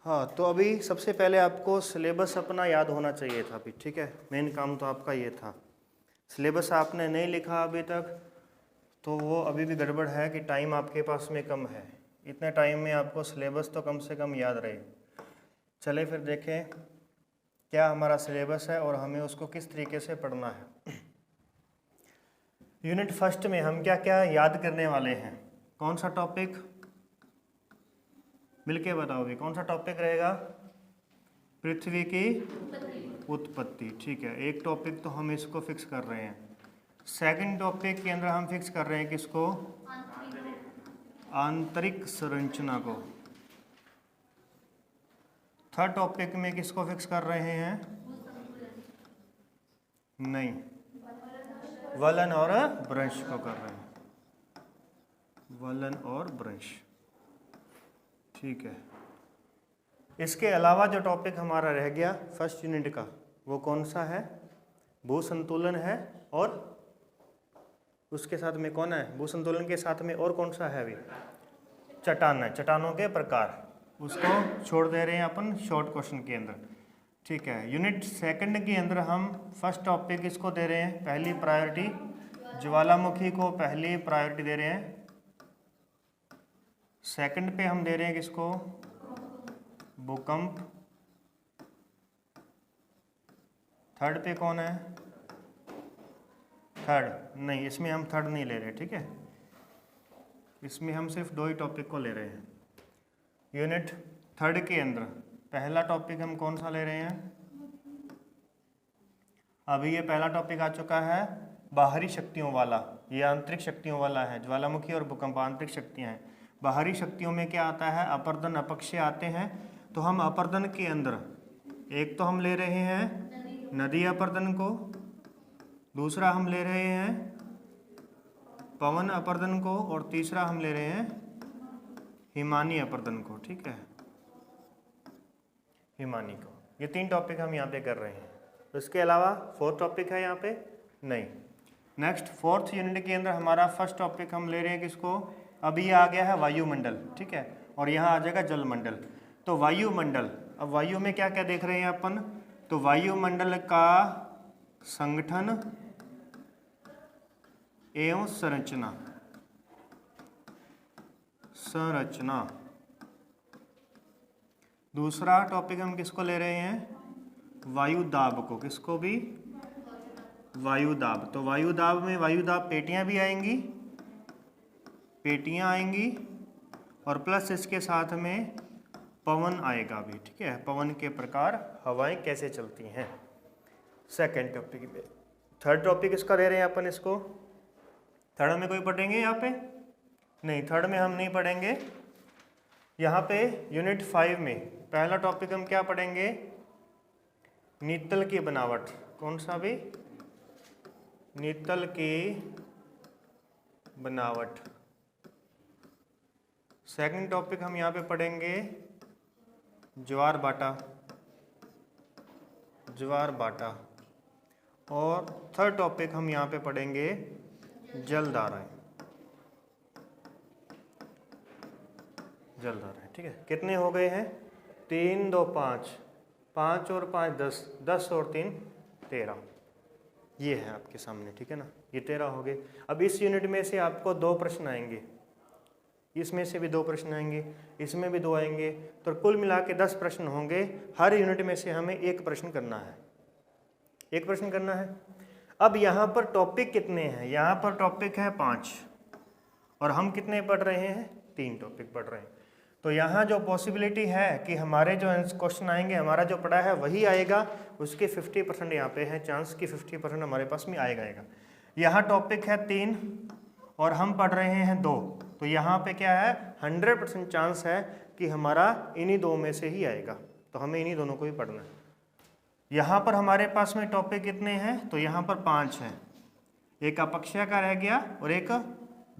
हाँ, तो अभी सबसे पहले आपको सिलेबस अपना याद होना चाहिए था अभी, ठीक है। मेन काम तो आपका ये था। सिलेबस आपने नहीं लिखा अभी तक तो वो अभी भी गड़बड़ है कि टाइम आपके पास में कम है। इतने टाइम में आपको सिलेबस तो कम से कम याद रहे। चले फिर देखें क्या हमारा सिलेबस है और हमें उसको किस तरीके से पढ़ना है। यूनिट फर्स्ट में हम क्या क्या याद करने वाले हैं, कौन सा टॉपिक मिलके बताओगे, कौन सा टॉपिक रहेगा? पृथ्वी की उत्पत्ति, ठीक है। एक टॉपिक तो हम इसको फिक्स कर रहे हैं। सेकंड टॉपिक के अंदर हम फिक्स कर रहे हैं किसको? आंतरिक संरचना को। थर्ड टॉपिक में किसको फिक्स कर रहे हैं? नहीं, वलन और ब्रंश को कर रहे हैं, वलन और ब्रंश, ठीक है। इसके अलावा जो टॉपिक हमारा रह गया फर्स्ट यूनिट का वो कौन सा है? भू संतुलन है, और उसके साथ में कौन है? भू संतुलन के साथ में और कौन सा है? अभी चट्टान है, चट्टानों के प्रकार, उसको छोड़ दे रहे हैं अपन शॉर्ट क्वेश्चन के अंदर, ठीक है। यूनिट सेकंड के अंदर हम फर्स्ट टॉपिक इसको दे रहे हैं पहली प्रायोरिटी, ज्वालामुखी को पहली प्रायोरिटी दे रहे हैं। सेकंड पे हम दे रहे हैं किसको? भूकंप। थर्ड पे कौन है? थर्ड नहीं, इसमें हम थर्ड नहीं ले रहे, ठीक है। इसमें हम सिर्फ दो ही टॉपिक को ले रहे हैं। यूनिट थर्ड के अंदर पहला टॉपिक हम कौन सा ले रहे हैं? अभी ये पहला टॉपिक आ चुका है बाहरी शक्तियों वाला, ये आंतरिक शक्तियों वाला है। ज्वालामुखी और भूकंप आंतरिक शक्तियाँ हैं। बाहरी शक्तियों में क्या आता है? अपर्दन अपक्षय आते हैं। तो हम अपर्दन के अंदर एक तो हम ले रहे हैं नदी अपर्दन को, दूसरा हम ले रहे हैं पवन अपर्दन को, और तीसरा हम ले रहे हैं हिमानी अपर्दन को, ठीक है, हिमानी को। ये तीन टॉपिक हम यहाँ पे कर रहे हैं। इसके अलावा फोर्थ टॉपिक है यहाँ पे नहीं। नेक्स्ट फोर्थ यूनिट के अंदर हमारा फर्स्ट टॉपिक हम ले रहे हैं किसको? अभी ये आ गया है वायुमंडल, ठीक है, और यहाँ आ जाएगा जलमंडल। तो वायुमंडल, अब वायु में क्या क्या देख रहे हैं अपन? तो वायुमंडल का संगठन एवं संरचना, संरचना। दूसरा टॉपिक हम किसको ले रहे हैं? वायु दाब को। किसको भी? वायु दाब। तो वायु दाब में वायु दाब पेटियां भी आएंगी, पेटियां आएंगी, और प्लस इसके साथ में पवन आएगा भी, ठीक है। पवन के प्रकार, हवाएं कैसे चलती हैं, सेकेंड टॉपिक में। थर्ड टॉपिक इसका दे रहे हैं अपन इसको। थर्ड में कोई पढ़ेंगे यहाँ पे? नहीं, थर्ड में हम नहीं पढ़ेंगे। यहाँ पे यूनिट 5 में पहला टॉपिक हम क्या पढ़ेंगे? नीतल की बनावट। कौन सा भी? नीतल की बनावट। सेकंड टॉपिक हम यहाँ पे पढ़ेंगे ज्वार भाटा, ज्वार भाटा। और थर्ड टॉपिक हम यहाँ पे पढ़ेंगे जलधाराएं, जलधाराएं, ठीक है। कितने हो गए हैं? 3 2 5, 5 और 5 10, 10 और 3 13, ये है आपके सामने, ठीक है ना। ये 13 हो गए। अब इस यूनिट में से आपको 2 प्रश्न आएंगे, इसमें से भी 2 प्रश्न आएंगे, इसमें भी 2 आएंगे, तो कुल मिला के 10 प्रश्न होंगे। हर यूनिट में से हमें एक प्रश्न करना है, एक प्रश्न करना है। अब यहाँ पर टॉपिक कितने हैं? यहाँ पर टॉपिक है 5, और हम कितने पढ़ रहे हैं? 3 टॉपिक पढ़ रहे हैं। तो यहाँ जो पॉसिबिलिटी है कि हमारे जो क्वेश्चन आएंगे, हमारा जो पढ़ा है वही आएगा, उसके 50% यहाँ पे है चांस कि 50% हमारे पास में आएगा। यहाँ टॉपिक है 3 और हम पढ़ रहे हैं 2, तो यहाँ पे क्या है? 100% चांस है कि हमारा इन्हीं 2 में से ही आएगा, तो हमें इन्हीं दोनों को ही पढ़ना है। यहाँ पर हमारे पास में टॉपिक कितने हैं? तो यहाँ पर 5 हैं, एक अपक्षय का रह गया और एक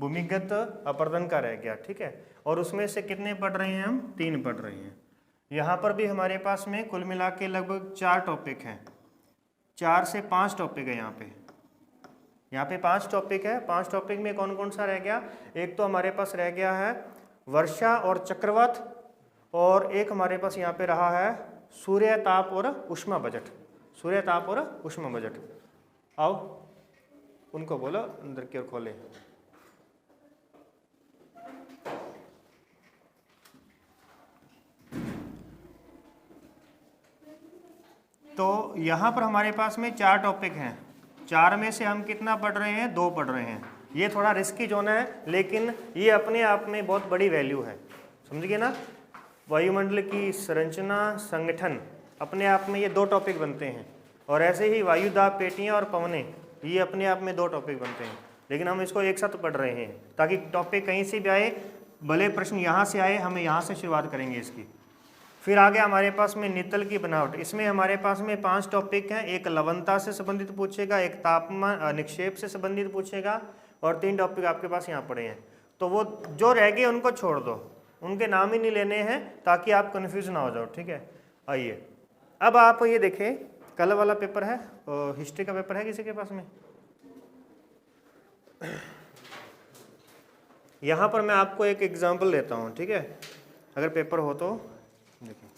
भूमिगत अपर्दन का रह गया, ठीक है। और उसमें से कितने पढ़ रहे हैं हम? 3 पढ़ रहे हैं। यहाँ पर भी हमारे पास में कुल मिला के लगभग 4 टॉपिक हैं, 4 से 5 टॉपिक है यहाँ पे 5 टॉपिक है। 5 टॉपिक में कौन कौन सा रह गया? एक तो हमारे पास रह गया है वर्षा और चक्रवात, और एक हमारे पास यहाँ पे रहा है सूर्य ताप और ऊष्मा बजट। सूर्य ताप और ऊष्मा बजट, आओ उनको बोलो अंदर की ओर खोले। तो यहाँ पर हमारे पास में 4 टॉपिक हैं, 4 में से हम कितना पढ़ रहे हैं, 2 पढ़ रहे हैं। ये थोड़ा रिस्की जोन है, लेकिन ये अपने आप में बहुत बड़ी वैल्यू है, समझिए ना। वायुमंडल की संरचना, संगठन, अपने आप में ये 2 टॉपिक बनते हैं। और ऐसे ही वायुदाब पेटियाँ और पवनें, ये अपने आप में 2 टॉपिक बनते हैं, लेकिन हम इसको एक साथ पढ़ रहे हैं ताकि टॉपिक कहीं से भी आए, भले प्रश्न यहाँ से आए, हमें यहाँ से शुरुआत करेंगे इसकी। फिर आगे हमारे पास में नितल की बनावट, इसमें हमारे पास में 5 टॉपिक हैं। एक लवणता से संबंधित पूछेगा, एक तापमान निक्षेप से संबंधित पूछेगा, और 3 टॉपिक आपके पास यहाँ पड़े हैं। तो वो जो रह गए उनको छोड़ दो, उनके नाम ही नहीं लेने हैं ताकि आप कन्फ्यूज ना हो जाओ, ठीक है। आइए अब आप ये देखें, कल वाला पेपर है, हिस्ट्री का पेपर है किसी के पास में? यहाँ पर मैं आपको एक एग्जाम्पल देता हूँ, ठीक है, अगर पेपर हो तो। देखिए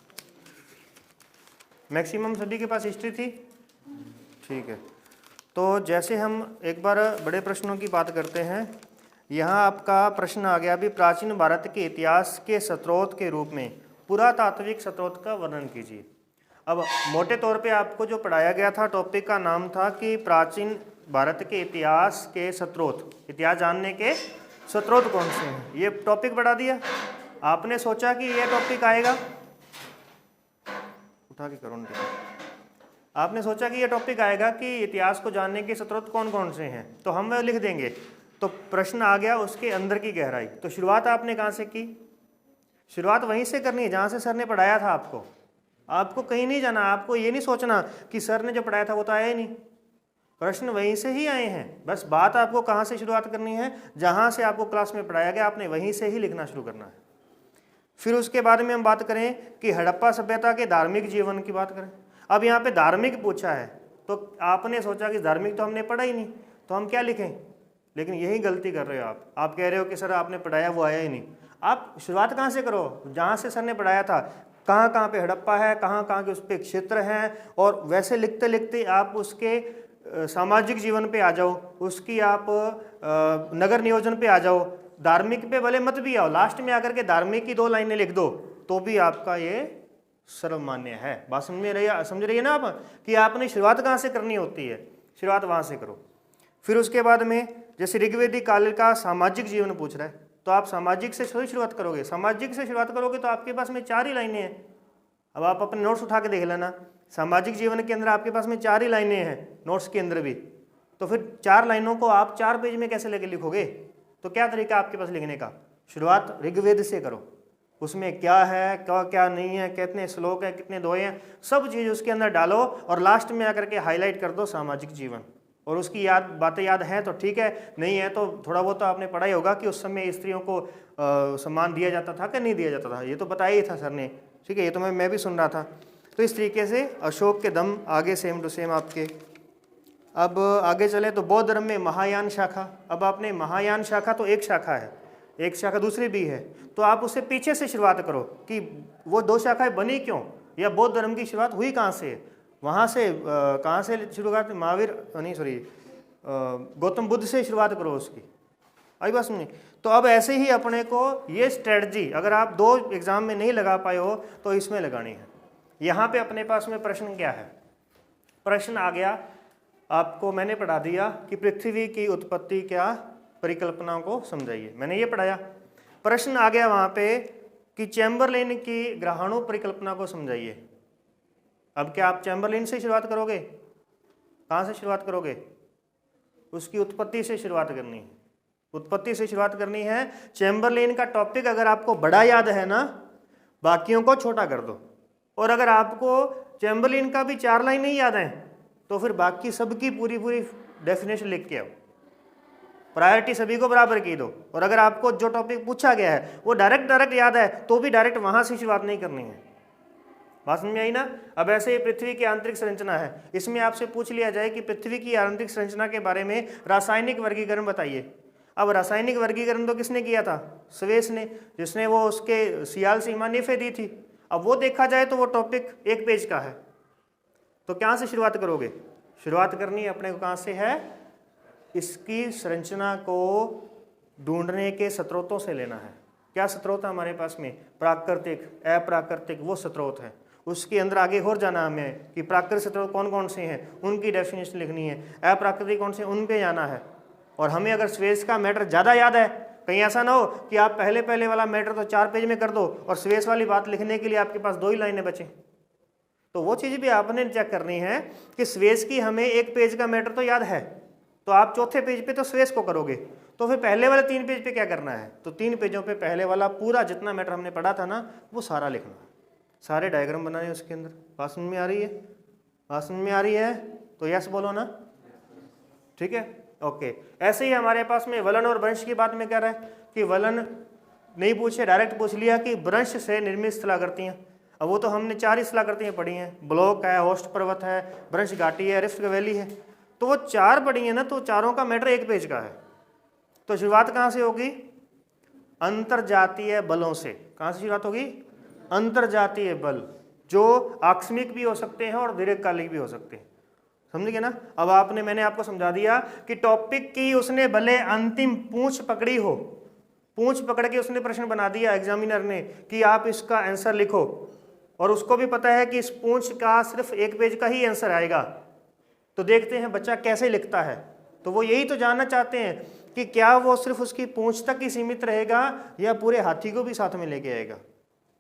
मैक्सिमम सभी के पास हिस्ट्री थी, ठीक है। तो जैसे हम एक बार बड़े प्रश्नों की बात करते हैं, यहाँ आपका प्रश्न आ गया अभी, प्राचीन भारत के इतिहास के स्रोत के रूप में पुरातात्विक स्रोत का वर्णन कीजिए। अब मोटे तौर पे आपको जो पढ़ाया गया था, टॉपिक का नाम था कि प्राचीन भारत के इतिहास के स्रोत, इतिहास जानने के स्रोत कौन से हैं, ये टॉपिक बढ़ा दिया। आपने सोचा कि ये टॉपिक आएगा, उठा के करो ना, आपने सोचा कि ये टॉपिक आएगा कि इतिहास को जानने के स्रोत कौन कौन से हैं, तो हम वह लिख देंगे। तो प्रश्न आ गया उसके अंदर की गहराई। तो शुरुआत आपने कहाँ से की? शुरुआत वहीं से करनी है जहाँ से सर ने पढ़ाया था आपको। आपको कहीं नहीं जाना, आपको ये नहीं सोचना कि सर ने जो पढ़ाया था वो तो आया ही नहीं, प्रश्न वहीं से ही आए हैं। बस बात आपको कहाँ से शुरुआत करनी है, जहाँ से आपको क्लास में पढ़ाया गया आपने वहीं से ही लिखना शुरू करना है। फिर उसके बाद में हम बात करें कि हड़प्पा सभ्यता के धार्मिक जीवन की बात करें। अब यहाँ पे धार्मिक पूछा है, तो आपने सोचा कि धार्मिक तो हमने पढ़ा ही नहीं, तो हम क्या लिखें। लेकिन यही गलती कर रहे हो आप कह रहे हो कि सर आपने पढ़ाया वो आया ही नहीं। आप शुरुआत कहाँ से करो, जहाँ से सर ने पढ़ाया था, कहाँ कहाँ पे हड़प्पा है, कहाँ कहाँ के उस पर क्षेत्र हैं, और वैसे लिखते लिखते आप उसके सामाजिक जीवन पे आ जाओ, उसकी आप नगर नियोजन पे आ जाओ। धार्मिक पे भले मत भी आओ, लास्ट में आकर के धार्मिक की 2 लाइनें लिख दो तो भी आपका ये सर्वमान्य है। बात समझ रही है ना आप, कि आपने शुरुआत कहाँ से करनी होती है, शुरुआत वहाँ से करो। फिर उसके बाद में जैसे ऋग्वेदिक काल का सामाजिक जीवन पूछ रहा है, तो आप सामाजिक से थोड़ी शुरुआत करोगे। सामाजिक से शुरुआत करोगे तो आपके पास में 4 ही लाइनें हैं। अब आप अपने नोट्स उठा के देख लेना, सामाजिक जीवन के अंदर आपके पास में 4 ही लाइनें हैं, नोट्स के अंदर भी। तो फिर 4 लाइनों को आप 4 पेज में कैसे लेके लिखोगे? तो क्या तरीका आपके पास लिखने का? शुरुआत ऋग्वेद से करो, उसमें क्या है क्या नहीं है, कितने श्लोक है, कितने दोहे हैं, सब चीज़ उसके अंदर डालो, और लास्ट में आकर के हाईलाइट कर दो सामाजिक जीवन। और उसकी बातें याद हैं तो ठीक है, नहीं है तो थोड़ा बहुत तो आपने पढ़ा ही होगा कि उस समय स्त्रियों को सम्मान दिया जाता था कि नहीं दिया जाता था, ये तो बताया ही था सर ने, ठीक है, ये तो मैं भी सुन रहा था। तो इस तरीके से अशोक के दम आगे सेम टू सेम आपके। अब आगे चले तो बौद्ध धर्म में महायान शाखा। अब आपने महायान शाखा तो एक शाखा है, एक शाखा दूसरी भी है, तो आप उससे पीछे से शुरुआत करो कि वो 2 शाखाएं बनी क्यों, या बौद्ध धर्म की शुरुआत हुई कहाँ से, वहाँ से कहाँ से शुरुआत, गौतम बुद्ध से शुरुआत करो उसकी। आई बात सुनिए। तो अब ऐसे ही अपने को ये स्ट्रेटजी अगर आप 2 एग्जाम में नहीं लगा पाए हो तो इसमें लगानी है। यहाँ पे अपने पास में प्रश्न क्या है, प्रश्न आ गया आपको, मैंने पढ़ा दिया कि पृथ्वी की उत्पत्ति क्या, परिकल्पना को समझाइए, मैंने ये पढ़ाया। प्रश्न आ गया वहाँ पे कि चैम्बरलेन की ग्रहाणु परिकल्पना को समझाइए। अब क्या आप चैम्बरलेन से शुरुआत करोगे? कहाँ से शुरुआत करोगे? उसकी उत्पत्ति से शुरुआत करनी है, उत्पत्ति से शुरुआत करनी है। चैम्बरलेन का टॉपिक अगर आपको बड़ा याद है ना, बाकियों को छोटा कर दो। और अगर आपको चैम्बरलेन का भी 4 लाइन नहीं याद है तो फिर बाकी सबकी पूरी डेफिनेशन लिख के आओ, प्रायोरिटी सभी को बराबर की दो। और अगर आपको जो टॉपिक पूछा गया है वो डायरेक्ट याद है तो भी डायरेक्ट वहाँ से शुरुआत नहीं करनी है। बात समझ में आई ना। अब ऐसे ही पृथ्वी की आंतरिक संरचना है, इसमें आपसे पूछ लिया जाए कि पृथ्वी की आंतरिक संरचना के बारे में रासायनिक वर्गीकरण बताइए। अब रासायनिक वर्गीकरण तो किसने किया था? स्वेस ने, जिसने वो उसके सियाल सीमा निफे दी थी। अब वो देखा जाए तो वो टॉपिक 1 पेज का है। तो कहाँ से शुरुआत करोगे? शुरुआत करनी अपने को कहाँ से है? इसकी संरचना को ढूंढने के स्रोतों से लेना है। क्या स्रोत है हमारे पास में? प्राकृतिक, अप्राकृतिक, वो स्रोत है। उसके अंदर आगे और जाना हमें कि प्राकृतिक स्रोत कौन कौन से हैं, उनकी डेफिनेशन लिखनी है। अप्राकृतिक कौन से, उन पे जाना है। और हमें अगर स्वेस का मैटर ज़्यादा याद है, कहीं ऐसा ना हो कि आप पहले वाला मैटर तो 4 पेज में कर दो और स्वेस वाली बात लिखने के लिए आपके पास 2 ही लाइनें बचे। तो वो चीज़ भी आपने चेक करनी है कि स्वेस की हमें 1 पेज का मैटर तो याद है, तो आप चौथे पेज पे तो स्वेस को करोगे, तो फिर पहले वाले 3 पेज पे क्या करना है? तो 3 पेजों पे पहले वाला पूरा जितना मैटर हमने पढ़ा था ना, वो सारा लिखना है, सारे डायग्राम बनाने उसके अंदर। बात समझ में आ रही है? बात समझ में आ रही है तो यस बोलो ना, ठीक है, ओके। ऐसे ही हमारे पास में वलन और वंश की बात में कह रहा है कि वलन नहीं पूछे, डायरेक्ट पूछ लिया कि वंश से निर्मित स्थलाकृतियाँ। अब वो तो हमने 4 ही स्थलाकृतियाँ पढ़ी हैं, ब्लॉक है, होस्ट पर्वत है, वंश घाटी है, रिफ्ट वैली है, तो वो 4 पढ़ी है ना, तो चारों का मैटर 1 पेज का है। तो शुरुआत कहाँ से होगी? अंतरजातीय बलों से। कहाँ से शुरुआत होगी? अंतरजातीय बल, जो आकस्मिक भी हो सकते हैं और दीर्घकालिक भी हो सकते हैं। समझिए ना? अब मैंने आपको समझा दिया कि टॉपिक की उसने भले अंतिम पूंछ पकड़ी हो, पूंछ पकड़ के उसने प्रश्न बना दिया एग्जामिनर ने कि आप इसका आंसर लिखो, और उसको भी पता है कि इस पूंछ का सिर्फ 1 पेज का ही आंसर आएगा, तो देखते हैं बच्चा कैसे लिखता है। तो वो यही तो जानना चाहते हैं कि क्या वो सिर्फ उसकी पूंछ तक ही सीमित रहेगा या पूरे हाथी को भी साथ में लेके आएगा।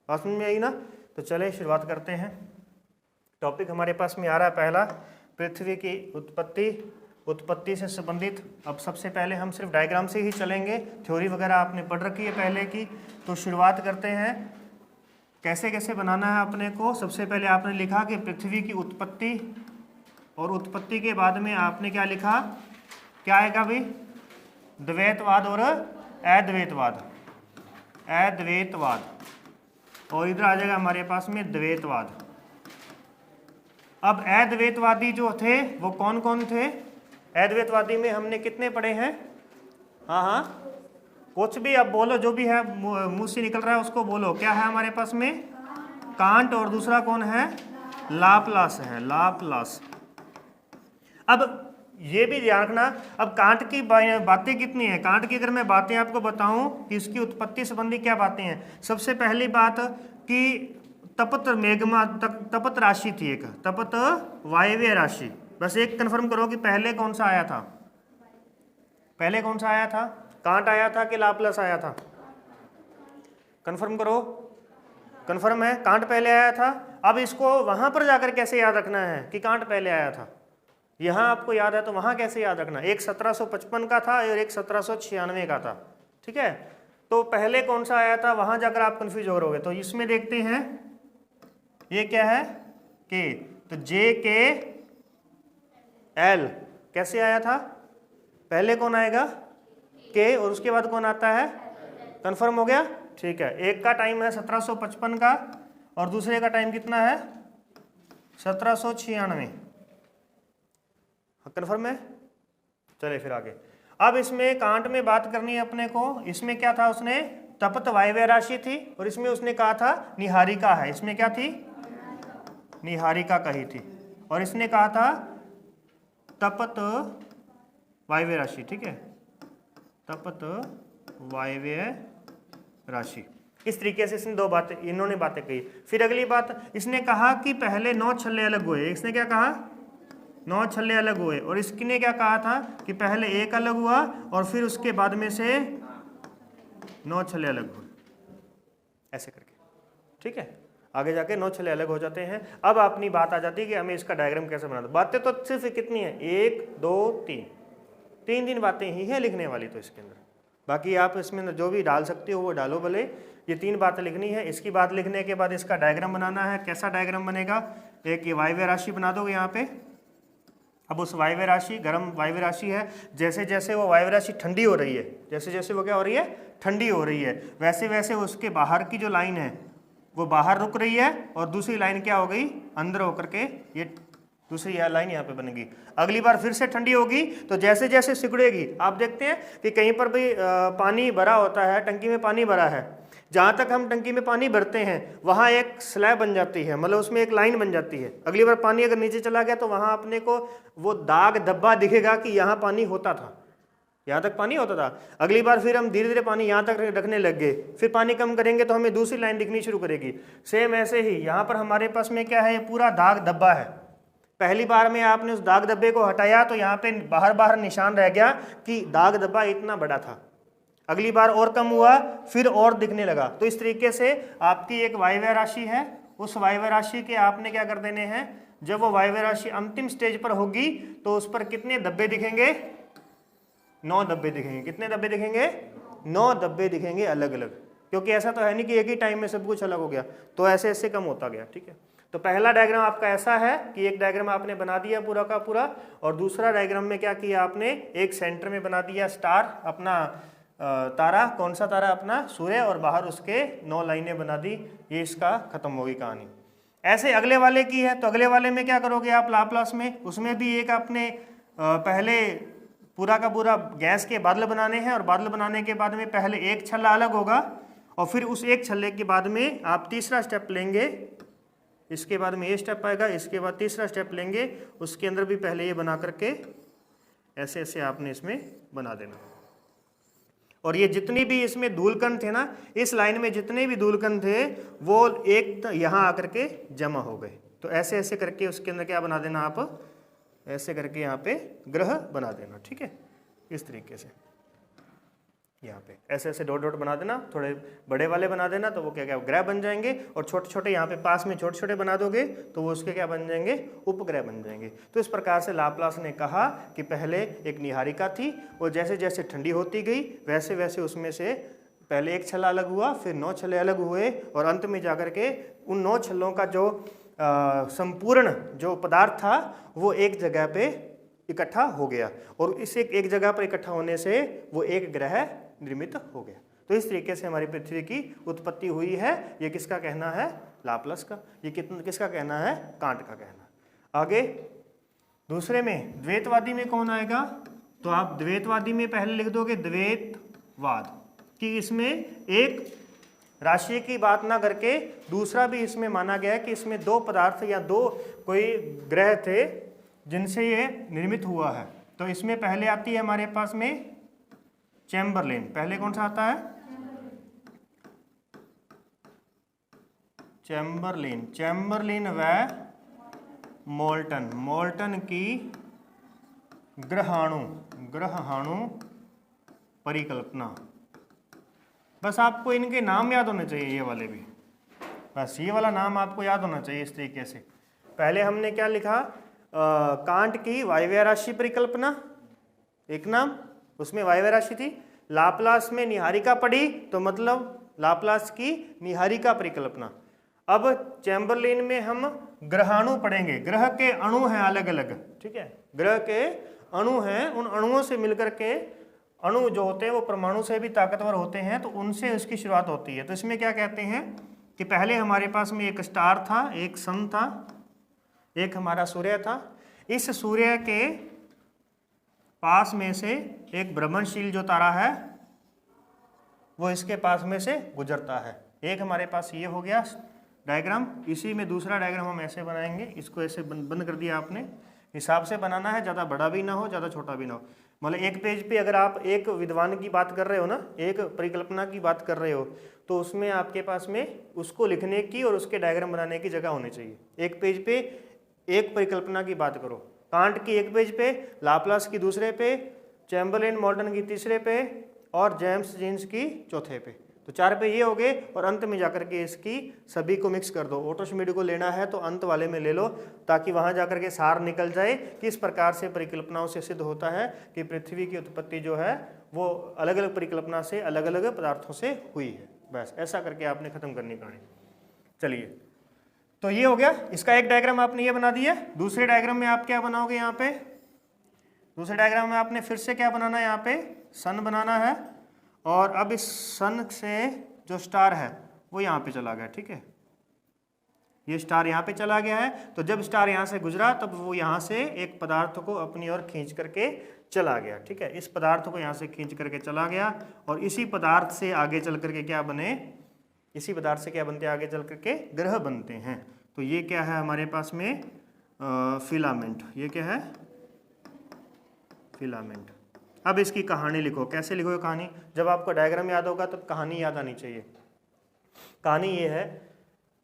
बात समझ में आई ना? तो चलें शुरुआत करते हैं। टॉपिक हमारे पास में आ रहा है पहला, पृथ्वी की उत्पत्ति से संबंधित। अब सबसे पहले हम सिर्फ डायग्राम से ही चलेंगे, थ्योरी वगैरह आपने पढ़ रखी है पहले की। तो शुरुआत करते हैं, कैसे कैसे बनाना है अपने को। सबसे पहले आपने लिखा कि पृथ्वी की उत्पत्ति, और उत्पत्ति के बाद में आपने क्या लिखा? क्या आएगा भाई? द्वैतवाद और अद्वैतवाद, अद्वैतवाद, और इधर आ जाएगा हमारे पास में द्वैतवाद। अब अद्वैतवादी जो थे वो कौन कौन थे? अद्वैतवादी में हमने कितने पढ़े हैं? हाँ, कुछ भी अब बोलो, जो भी है मुंह से निकल रहा है उसको बोलो। क्या है हमारे पास में? कांट, और दूसरा कौन है? लाप्लास है, लाप्लास। अब ये भी ध्यान रखना, अब कांट की बातें कितनी है? कांट की अगर मैं बातें आपको बताऊं कि इसकी उत्पत्ति संबंधी क्या बातें हैं। सबसे पहली बात कि तपत मेघमा, तपत राशि थी एक, तपत वायव्य राशि। बस एक कंफर्म करो कि पहले कौन सा आया था? पहले कौन सा आया था? कांट आया था कि लाप्लास आया था? कंफर्म करो। कंफर्म है, कांट पहले आया था। अब इसको वहां पर जाकर कैसे याद रखना है कि कांट पहले आया था? यहाँ आपको याद है तो वहाँ कैसे याद रखना? एक 1755 का था और एक 1796 का था, ठीक है। तो पहले कौन सा आया था वहाँ जाकर आप कंफ्यूज हो रहोगे। तो इसमें देखते हैं, ये क्या है? के, तो जे के एल कैसे आया था? पहले कौन आएगा? के, और उसके बाद कौन आता है? कंफर्म हो गया, ठीक है। एक का टाइम है 1755 का और दूसरे का टाइम कितना है? 1796। कंफर्म है? चले फिर आगे। अब इसमें कांट में बात करनी है अपने को। इसमें क्या था? उसने तपत वायव्य राशि थी और इसमें उसने कहा था निहारिका है। इसमें क्या थी? निहारिका कही थी, और इसने कहा था तपत वायव्य राशि, ठीक है, तपत वायव्य राशि। इस तरीके से इसने इन्होंने बातें कही। फिर अगली बात इसने कहा कि पहले 9 छल्ले अलग हुए। इसने क्या कहा? 9 छल्ले अलग हुए। और इसने क्या कहा था कि पहले एक अलग हुआ और फिर उसके बाद में से 9 छल्ले अलग हुए, ऐसे करके, ठीक है। आगे जाके 9 छल्ले अलग हो जाते हैं। अब अपनी बात आ जाती है कि हमें इसका डायग्राम कैसे बनाना। बातें तो सिर्फ कितनी है? 1 2 3 बातें ही है लिखने वाली तो इसके अंदर। बाकी आप इसमें जो भी डाल सकते हो वो डालो भले। ये 3 बातें लिखनी है। इसकी बात लिखने के बाद इसका डायग्राम बनाना है। कैसा डायग्राम बनेगा? एक ये वायव्य राशि बना दोगे यहाँ पे। अब उस वायव्य राशि गर्म वायव्य राशि है, जैसे जैसे वो वायव्य राशि ठंडी हो रही है, जैसे जैसे वो क्या हो रही है? ठंडी हो रही है, वैसे वैसे उसके बाहर की जो लाइन है वो बाहर रुक रही है और दूसरी लाइन क्या हो गई? अंदर होकर के ये दूसरी यह लाइन यहाँ पे बनेगी। अगली बार फिर से ठंडी होगी तो जैसे जैसे सिकुड़ेगी, आप देखते हैं कि कहीं पर भी पानी भरा होता है, टंकी में पानी भरा है, जहाँ तक हम टंकी में पानी भरते हैं वहाँ एक स्लैब बन जाती है, मतलब उसमें एक लाइन बन जाती है। अगली बार पानी अगर नीचे चला गया तो वहाँ अपने को वो दाग धब्बा दिखेगा कि यहाँ पानी होता था, यहाँ तक पानी होता था। अगली बार फिर हम धीरे धीरे पानी यहाँ तक रखने लग गए, फिर पानी कम करेंगे तो हमें दूसरी लाइन दिखनी शुरू करेगी। सेम ऐसे ही यहाँ पर हमारे पास में क्या है, ये पूरा दाग धब्बा है। पहली बार में आपने उस दाग धब्बे को हटाया तो यहाँ पे बाहर बाहर निशान रह गया कि दाग धब्बा इतना बड़ा था। अगली बार और कम हुआ, फिर और दिखने लगा। तो इस तरीके से आपकी एक वायव्य राशि है, उस वायव्य राशि के आपने क्या कर देने हैं, जब वो वायव्य राशि अंतिम स्टेज पर होगी तो उस पर कितने धब्बे दिखेंगे, 9 धब्बे दिखेंगे। कितने धब्बे दिखेंगे, 9 धब्बे दिखेंगे अलग अलग, क्योंकि ऐसा तो है नहीं कि एक ही टाइम में सब कुछ अलग हो गया, तो ऐसे ऐसे कम होता गया। ठीक है, तो पहला डायग्राम आपका ऐसा है कि एक डायग्राम आपने बना दिया पूरा का पूरा, और दूसरा डायग्राम में क्या किया आपने, एक सेंटर में बना दिया स्टार, अपना तारा, कौन सा तारा, अपना सूर्य, और बाहर उसके 9 लाइनें बना दी। ये इसका खत्म होगी कहानी। ऐसे अगले वाले की है, तो अगले वाले में क्या करोगे आप लाप्लास में, उसमें भी एक आपने पहले पूरा का पूरा गैस के बादल बनाने हैं, और बादल बनाने के बाद में पहले एक छल्ला अलग होगा और फिर उस एक छल्ले के बाद में आप तीसरा स्टेप लेंगे, इसके बाद में ये स्टेप आएगा, इसके बाद तीसरा स्टेप लेंगे, उसके अंदर भी पहले ये बना करके ऐसे ऐसे आपने इसमें बना देना। और ये जितनी भी इसमें धूलकण थे ना, इस लाइन में जितने भी धूलकण थे वो एक यहाँ आकर के जमा हो गए। तो ऐसे ऐसे करके उसके अंदर क्या बना देना आप, ऐसे करके यहाँ पे ग्रह बना देना। ठीक है, इस तरीके से यहाँ पे ऐसे ऐसे डॉट डॉट बना देना, थोड़े बड़े वाले बना देना, तो वो क्या क्या ग्रह बन जाएंगे। और छोटे छोटे यहाँ पे पास में छोटे छोटे बना दोगे तो वो उसके क्या बन जाएंगे, उपग्रह बन जाएंगे। तो इस प्रकार से लाप्लास ने कहा कि पहले एक निहारिका थी, और जैसे जैसे ठंडी होती गई वैसे वैसे उसमें से पहले एक छल्ला अलग हुआ, फिर 9 छल्ले अलग हुए, और अंत में जाकर के उन 9 छल्लों का जो संपूर्ण जो पदार्थ था वो एक जगह पे इकट्ठा हो गया, और इस एक जगह पर इकट्ठा होने से वो एक ग्रह निर्मित हो गया। तो इस तरीके से हमारी पृथ्वी की उत्पत्ति हुई है। ये किसका कहना है, लाप्लास का। ये किसका कहना है, कांट का कहना। आगे दूसरे में द्वैतवादी में कौन आएगा, तो आप द्वैतवादी में पहले लिख दोगे द्वैतवाद, कि इसमें एक राशि की बात ना करके दूसरा भी इसमें माना गया है कि इसमें 2 पदार्थ या 2 कोई ग्रह थे जिनसे ये निर्मित हुआ है। तो इसमें पहले आती है हमारे पास में चैम्बरलेन। पहले कौन सा आता है, चैम्बरलेन। चैम्बरलेन व मोल्टन, मोल्टन की ग्रहाणु परिकल्पना। बस आपको इनके नाम याद होने चाहिए, ये वाले भी, बस ये वाला नाम आपको याद होना चाहिए इस तरीके से। पहले हमने क्या लिखा, कांट की वायव्य राशि परिकल्पना एक नाम, उसमें वायव्य राशि थी। लाप्लास में निहारिका पढ़ी तो मतलब लाप्लास की निहारिका परिकल्पना। अब चैम्बरलेन में हम ग्रहाणु पढ़ेंगे, ग्रह के अणु हैं अलग अलग। ठीक है, ग्रह के अणु हैं, उन अणुओं से मिलकर के, अणु जो होते हैं वो परमाणु से भी ताकतवर होते हैं, तो उनसे उसकी शुरुआत होती है। तो इसमें क्या कहते हैं कि पहले हमारे पास में एक स्टार था, एक सन था, एक हमारा सूर्य था। इस सूर्य के पास में से एक भ्रमणशील जो तारा है वो इसके पास में से गुजरता है। एक हमारे पास ये हो गया डायग्राम। इसी में दूसरा डायग्राम हम ऐसे बनाएंगे, इसको ऐसे बंद कर दिया आपने। हिसाब से बनाना है, ज़्यादा बड़ा भी ना हो ज़्यादा छोटा भी ना हो। मतलब एक पेज पे अगर आप एक विद्वान की बात कर रहे हो ना, एक परिकल्पना की बात कर रहे हो, तो उसमें आपके पास में उसको लिखने की और उसके डायग्राम बनाने की जगह होनी चाहिए। एक पेज पे एक परिकल्पना की बात करो, कांट की एक पेज पे, लाप्लास की दूसरे पे, चैम्बरलेन मोल्टन की तीसरे पे, और जेम्स जीन्स की चौथे पे। तो 4 पे ये हो गए, और अंत में जाकर के इसकी सभी को मिक्स कर दो। ऑटोशमिडी को लेना है तो अंत वाले में ले लो, ताकि वहाँ जाकर के सार निकल जाए। किस प्रकार से परिकल्पनाओं से सिद्ध होता है कि पृथ्वी की उत्पत्ति जो है वो अलग अलग परिकल्पना से, अलग अलग पदार्थों से हुई है। बस ऐसा करके आपने खत्म करनी कहानी। चलिए, तो ये हो गया, इसका एक डायग्राम आपने ये बना दिया। दूसरे डायग्राम में आप क्या बनाओगे, यहाँ पे दूसरे डायग्राम में आपने फिर से क्या बनाना है, यहाँ पे सन बनाना है, और अब इस सन से जो स्टार है वो यहाँ पे चला गया। ठीक है, ये स्टार यहाँ पे चला गया है, तो जब स्टार यहाँ से गुजरा तब वो यहाँ से एक पदार्थ को अपनी ओर खींच करके चला गया। ठीक है, इस पदार्थ को यहाँ से खींच करके चला गया और इसी पदार्थ से आगे चल करके क्या बने, इसी पदार्थ से क्या बनते हैं, आगे चल करके ग्रह बनते हैं। तो ये क्या है हमारे पास में फिलामेंट, ये क्या है फिलामेंट। अब इसकी कहानी लिखो, कैसे लिखोगे कहानी, जब आपको डायग्राम याद होगा तब कहानी याद आनी चाहिए। कहानी ये है,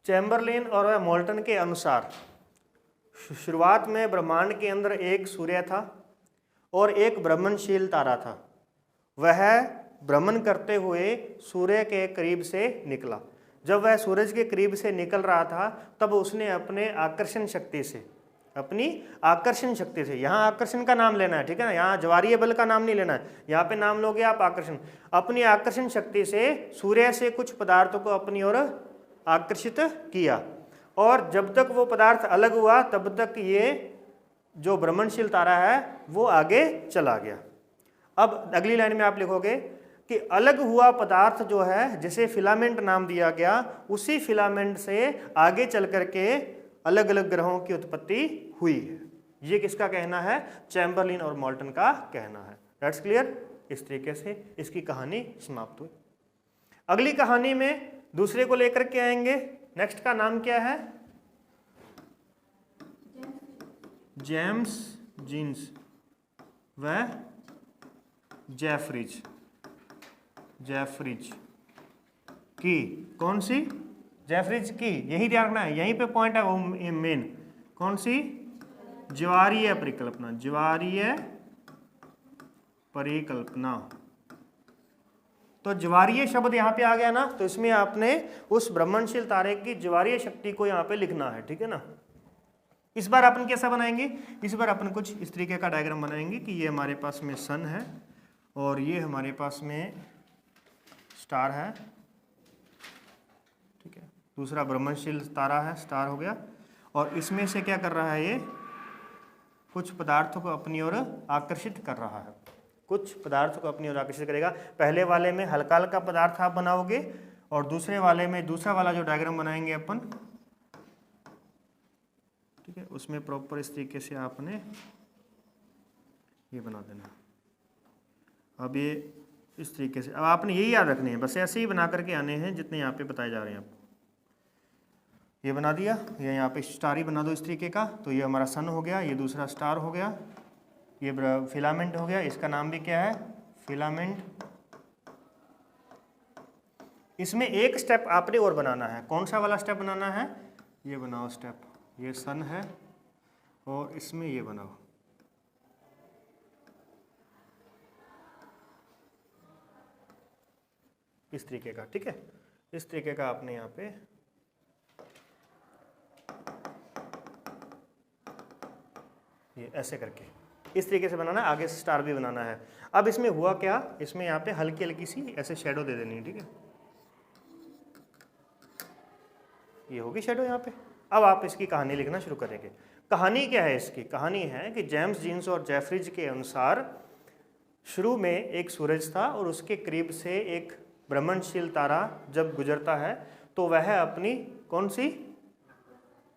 चैम्बरलेन और मोल्टन के अनुसार शुरुआत में ब्रह्मांड के अंदर एक सूर्य था और एक भ्रमणशील तारा था। वह भ्रमण करते हुए सूर्य के करीब से निकला। जब वह सूरज के करीब से निकल रहा था तब उसने अपने आकर्षण शक्ति से, अपनी आकर्षण शक्ति से, यहाँ आकर्षण का नाम लेना है, ठीक है ना, यहाँ ज्वारीय बल का नाम नहीं लेना है, यहाँ पे नाम लोगे आप आकर्षण। अपनी आकर्षण शक्ति से सूर्य से कुछ पदार्थों को अपनी ओर आकर्षित किया और जब तक वो पदार्थ अलग हुआ तब तक ये जो भ्रमणशील तारा है वो आगे चला गया। अब अगली लाइन में आप लिखोगे कि अलग हुआ पदार्थ जो है जिसे फिलामेंट नाम दिया गया, उसी फिलामेंट से आगे चल करके अलग अलग ग्रहों की उत्पत्ति हुई है। ये किसका कहना है, चैम्बरलेन और मोल्टन का कहना है। That's clear. इस तरीके से इसकी कहानी समाप्त हुई। अगली कहानी में दूसरे को लेकर के आएंगे। नेक्स्ट का नाम क्या है, जेम्स जीन्स व जेफरीज। जेफरीज की, कौन सी, जेफरीज की, यही ध्यान रखना है, यहीं पे पॉइंट है वो मेन। कौन सी, ज्वारीय परिकल्पना। ज्वारीय परिकल्पना। तो ज्वारीय शब्द यहाँ पे आ गया ना, तो इसमें आपने उस भ्रमणशील तारे की ज्वारीय शक्ति को यहाँ पे लिखना है, ठीक है ना। इस बार अपन कैसा बनाएंगे, इस बार अपन कुछ इस तरीके का डायग्राम बनाएंगे कि ये हमारे पास में सन है और ये हमारे पास में स्टार है, ठीक है, दूसरा भ्रमणशील तारा है, स्टार हो गया, और इसमें से क्या कर रहा है, ये कुछ पदार्थों को अपनी ओर आकर्षित कर रहा है, कुछ पदार्थों को अपनी ओर आकर्षित करेगा। पहले वाले में हल्का हल्का पदार्थ आप बनाओगे और दूसरे वाले में, दूसरा वाला जो डायग्राम बनाएंगे अपन, ठीक है, उसमें प्रॉपर इस तरीके से आपने ये बना देना। अब ये इस तरीके से, अब आपने यही याद रखने हैं, बस ऐसे ही बना करके आने हैं जितने यहाँ पे बताए जा रहे हैं आपको। ये बना दिया, ये यहाँ पे स्टार ही बना दो इस तरीके का, तो ये हमारा सन हो गया, ये दूसरा स्टार हो गया, ये फिलामेंट हो गया, इसका नाम भी क्या है, फिलामेंट। इसमें एक स्टेप आपने और बनाना है, कौन सा वाला स्टेप बनाना है, ये बनाओ स्टेप, ये सन है और इसमें ये बनाओ, इस तरीके का, ठीक है, इस तरीके का आपने यहाँ पे ये ऐसे करके इस तरीके से बनाना है, आगे से स्टार भी बनाना है। अब इसमें हुआ क्या, इसमें यहाँ पे हल्की हल्की सी ऐसे शेडो दे देनी है, ठीक है, ये होगी शेडो यहाँ पे। अब आप इसकी कहानी लिखना शुरू करेंगे। कहानी क्या है इसकी, कहानी है कि जेम्स जीन्स और जेफरीज के अनुसार शुरू में एक सूरज था और उसके करीब से एक भ्रमणशील तारा जब गुजरता है तो वह अपनी कौन सी,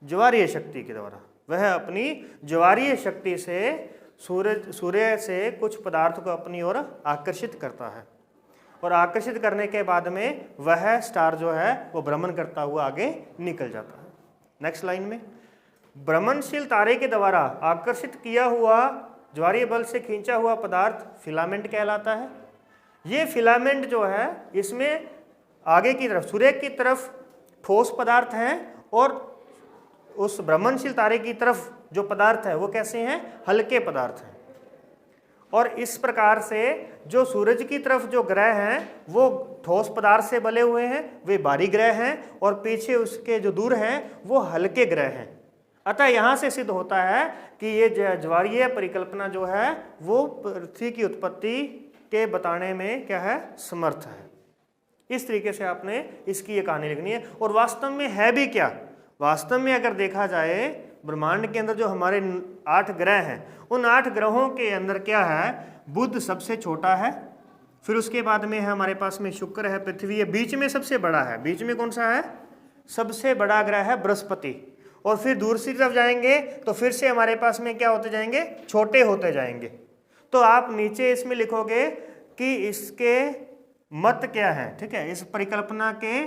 ज्वारीय शक्ति के द्वारा, वह अपनी ज्वारीय शक्ति से सूर्य से कुछ पदार्थ को अपनी ओर आकर्षित करता है और आकर्षित करने के बाद में वह स्टार जो है वो भ्रमण करता हुआ आगे निकल जाता है। नेक्स्ट लाइन में, भ्रमणशील तारे के द्वारा आकर्षित किया हुआ ज्वारीय बल से खींचा हुआ पदार्थ फिलामेंट कहलाता है। ये फिलामेंट जो है इसमें आगे की तरफ, सूर्य की तरफ ठोस पदार्थ हैं और उस भ्रमणशील तारे की तरफ जो पदार्थ है वो कैसे हैं, हल्के पदार्थ हैं। और इस प्रकार से जो सूरज की तरफ जो ग्रह हैं वो ठोस पदार्थ से बने हुए हैं, वे भारी ग्रह हैं, और पीछे उसके जो दूर हैं वो हल्के ग्रह हैं। अतः यहाँ से सिद्ध होता है कि ये ज्वारीय परिकल्पना जो है वो पृथ्वी की उत्पत्ति के बताने में क्या है, समर्थ है। इस तरीके से आपने इसकी ये कहानी लिखनी है। और वास्तव में है भी क्या, वास्तव में अगर देखा जाए ब्रह्मांड के अंदर जो हमारे 8 ग्रह हैं, उन 8 ग्रहों के अंदर क्या है, बुध सबसे छोटा है, फिर उसके बाद में है हमारे पास में शुक्र है, पृथ्वी है, बीच में सबसे बड़ा है। बीच में कौन सा है, सबसे बड़ा ग्रह है बृहस्पति, और फिर दूसरी तरफ जाएंगे तो फिर से हमारे पास में क्या होते जाएंगे, छोटे होते जाएंगे। तो आप नीचे इसमें लिखोगे कि इसके मत क्या है, ठीक है, इस परिकल्पना के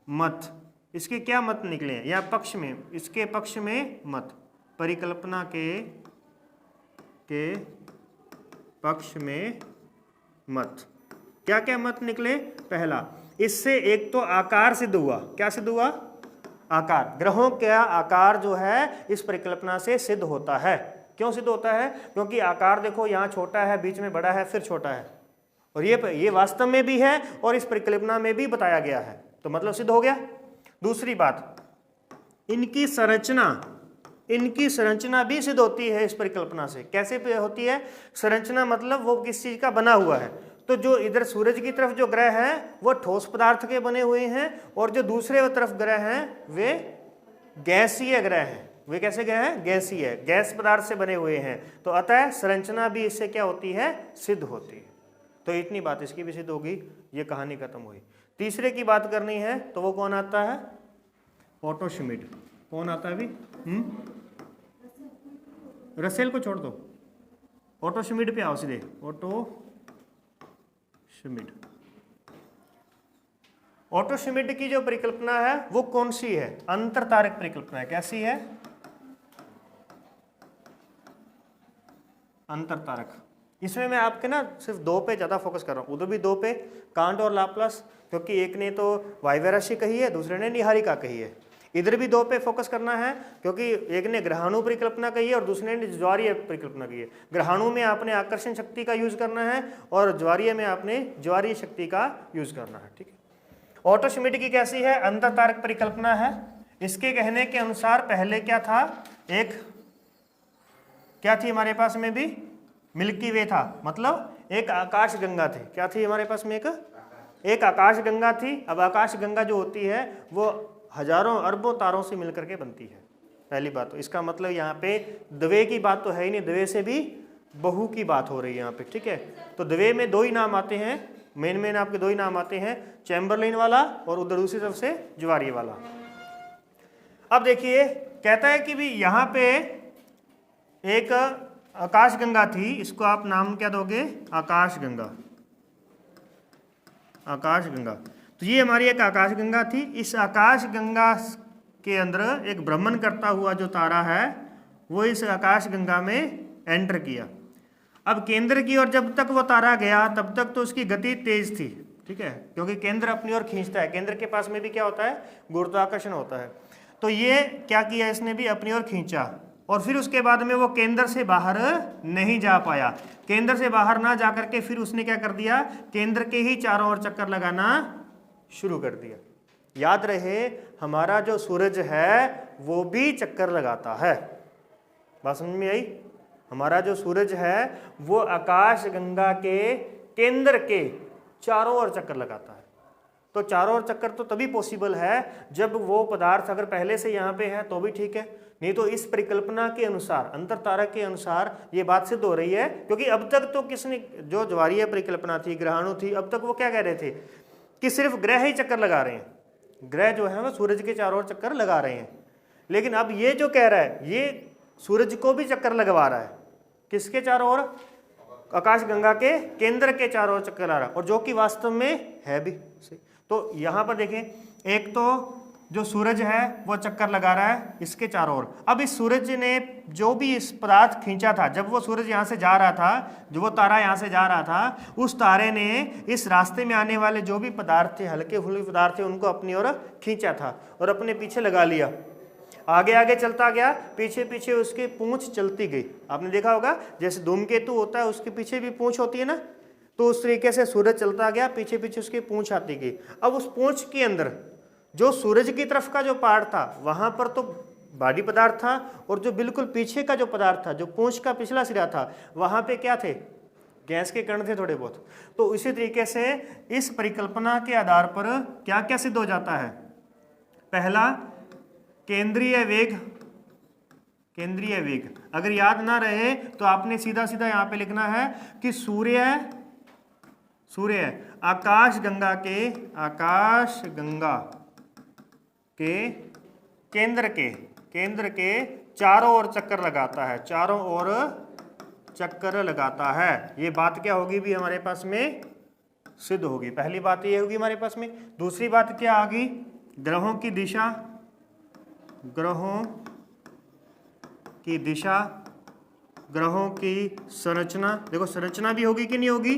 मत, इसके क्या मत निकले या पक्ष में, इसके पक्ष में मत, परिकल्पना के पक्ष में मत, क्या क्या मत निकले। पहला, इससे एक तो आकार सिद्ध हुआ, क्या सिद्ध हुआ, आकार, ग्रहों का आकार जो है इस परिकल्पना से सिद्ध होता है। क्यों सिद्ध होता है, क्योंकि आकार देखो यहाँ छोटा है, बीच में बड़ा है, फिर छोटा है, और ये वास्तव में भी है और इस परिकल्पना में भी बताया गया है, तो मतलब सिद्ध हो गया। दूसरी बात, इनकी संरचना भी सिद्ध होती है इस परिकल्पना से। कैसे होती है संरचना, मतलब वो किस चीज का बना हुआ है। तो जो इधर सूरज की तरफ जो ग्रह हैं वो ठोस पदार्थ के बने हुए हैं, और जो दूसरे तरफ ग्रह हैं वे गैसीय ग्रह हैं। वे कैसे ग्रह हैं, गैसीय, गैस पदार्थ से बने हुए हैं। तो अतः संरचना भी इससे क्या होती है, सिद्ध होती है। तो इतनी बात इसकी भी सिद्ध होगी, ये कहानी खत्म हुई। तीसरे की बात करनी है तो वो कौन आता है, ओटो श्मिड। कौन आता है अभी, रसेल को छोड़ दो, ओटो श्मिड पे आओ सीधे, ओटो श्मिड की जो परिकल्पना है वो कौन सी है, अंतरतारक परिकल्पना है। कैसी है, अंतरतारक। इसमें मैं आपके ना सिर्फ दो पे ज्यादा फोकस कर रहा हूं, उधर भी दो पे, कांट और लाप्लास, क्योंकि एक ने तो वायव्य राशि कही है, दूसरे ने निहारिका कही है। इधर भी दो पे फोकस करना है, क्योंकि एक ने ग्रहाणु परिकल्पना कही है और दूसरे ने ज्वारीय परिकल्पना कही है। ग्रहाणु में आपने आकर्षण शक्ति का यूज करना है और ज्वारीय में आपने ज्वारीय शक्ति का यूज करना है, ठीक है। ओटो श्मिड की कैसी है, अंतरतारक परिकल्पना है। इसके कहने के अनुसार पहले क्या था, एक क्या थी हमारे पास में भी, मिल्की वे था, मतलब एक आकाश गंगा थी। क्या थी हमारे पास में, एक आकाश गंगा थी। अब आकाश गंगा जो होती है वो हजारों अरबों तारों से मिलकर के बनती है, पहली बात। तो इसका मतलब यहाँ पे द्वे की बात तो है ही नहीं, द्वे से भी बहु की बात हो रही है यहाँ पे, ठीक है। तो द्वे में दो ही नाम आते हैं, मेन आपके दो ही नाम आते हैं, चैम्बरलाइन वाला और उधर दूसरी तरफ से ज्वारीय वाला। अब देखिए कहता है कि भी यहाँ पे एक आकाश गंगा थी, इसको आप नाम क्या दोगे, आकाश गंगा, आकाश गंगा। तो ये हमारी एक आकाश गंगा थी। इस आकाश गंगा के अंदर एक भ्रमण करता हुआ जो तारा है वो इस आकाश गंगा में एंटर किया। अब केंद्र की ओर जब तक वो तारा गया तब तक तो उसकी गति तेज थी, ठीक है, क्योंकि केंद्र अपनी ओर खींचता है। केंद्र के पास में भी क्या होता है, गुरुत्वाकर्षण होता है। तो ये क्या किया इसने भी, अपनी ओर खींचा, और फिर उसके बाद में वो केंद्र से बाहर नहीं जा पाया। केंद्र से बाहर ना जा करके फिर उसने क्या कर दिया, केंद्र के ही चारों ओर चक्कर लगाना शुरू कर दिया। याद रहे हमारा जो सूरज है वो भी चक्कर लगाता है, बात समझ में आई। हमारा जो सूरज है वो आकाश गंगा के केंद्र के चारों ओर चक्कर लगाता है। तो चारों ओर चक्कर तो तभी पॉसिबल है जब वो पदार्थ अगर पहले से यहाँ पे है तो भी ठीक है, नहीं तो इस परिकल्पना के अनुसार, अंतरतारक के अनुसार ये बात सिद्ध हो रही है। क्योंकि अब तक तो किसने, जो ज्वारीय परिकल्पना थी, ग्रहाणु थी, अब तक वो क्या कह रहे थे कि सिर्फ ग्रह ही चक्कर लगा रहे हैं, ग्रह जो है वो सूरज के चारों ओर चक्कर लगा रहे हैं। लेकिन अब ये जो कह रहा है ये सूरज को भी चक्कर लगवा रहा है, किसके चारों ओर, आकाश गंगा के केंद्र के चारों ओर चक्कर लगा रहा है, और जो कि वास्तव में है भी। तो यहाँ पर देखें, एक तो जो सूरज है वो चक्कर लगा रहा है इसके चारों ओर। अब इस सूरज ने जो भी इस पदार्थ खींचा था, जब वो सूरज यहाँ से जा रहा था, जो वो तारा यहाँ से जा रहा था, उस तारे ने इस रास्ते में आने वाले जो भी पदार्थ थे, हल्के फुल्के पदार्थ थे, उनको अपनी ओर खींचा था और अपने पीछे लगा लिया। आगे आगे चलता गया, पीछे पीछे उसकी पूंछ चलती गई। आपने देखा होगा जैसे धूमकेतु होता है उसके पीछे भी पूंछ होती है ना, तो उस तरीके से सूरज चलता गया, पीछे पीछे उसकी पूंछ आती गई। अब उस पूंछ के अंदर जो सूरज की तरफ का जो पार्ट था वहां पर तो बाडी पदार्थ था, और जो बिल्कुल पीछे का जो पदार्थ था, जो पूंछ का पिछला सिरा था, वहां पे क्या थे, गैस के कण थे थोड़े बहुत। तो इसी तरीके से इस परिकल्पना के आधार पर क्या क्या सिद्ध हो जाता है। पहला, केंद्रीय वेग, केंद्रीय वेग अगर याद ना रहे तो आपने सीधा सीधा यहाँ पे लिखना है कि सूर्य आकाश गंगा केंद्र के चारों ओर चक्कर लगाता है, चारों ओर चक्कर लगाता है। ये बात क्या होगी भी हमारे पास में सिद्ध होगी। पहली बात ये होगी हमारे पास में। दूसरी बात क्या आ गई, ग्रहों की दिशा, ग्रहों की दिशा, ग्रहों की संरचना। देखो संरचना भी होगी कि नहीं होगी,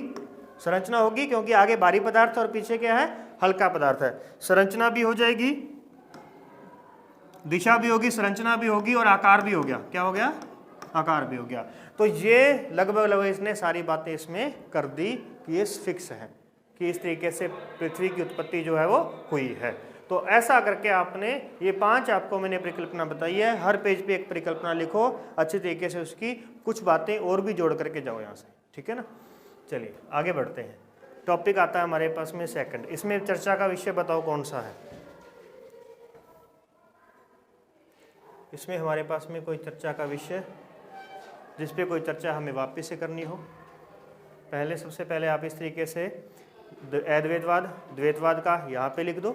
संरचना होगी क्योंकि आगे भारी पदार्थ और पीछे क्या है, हल्का पदार्थ है। संरचना भी हो जाएगी, दिशा भी होगी, संरचना भी होगी और आकार भी हो गया। क्या हो गया, आकार भी हो गया। तो ये लगभग इसने सारी बातें इसमें कर दी कि ये फिक्स है कि इस तरीके से पृथ्वी की उत्पत्ति जो है वो हुई है। तो ऐसा करके आपने ये 5 आपको मैंने परिकल्पना बताई है। हर पेज पे एक परिकल्पना लिखो अच्छी तरीके से, उसकी कुछ बातें और भी जोड़ करके जाओ यहाँ से, ठीक है ना। चलिए आगे बढ़ते हैं। टॉपिक आता है हमारे पास में सेकंड। इसमें चर्चा का विषय बताओ कौन सा है। इसमें हमारे पास में कोई चर्चा का विषय जिस पे कोई चर्चा हमें वापस से करनी हो। पहले सबसे पहले आप इस तरीके से अद्वैतवाद द्वैतवाद का यहाँ पे लिख दो।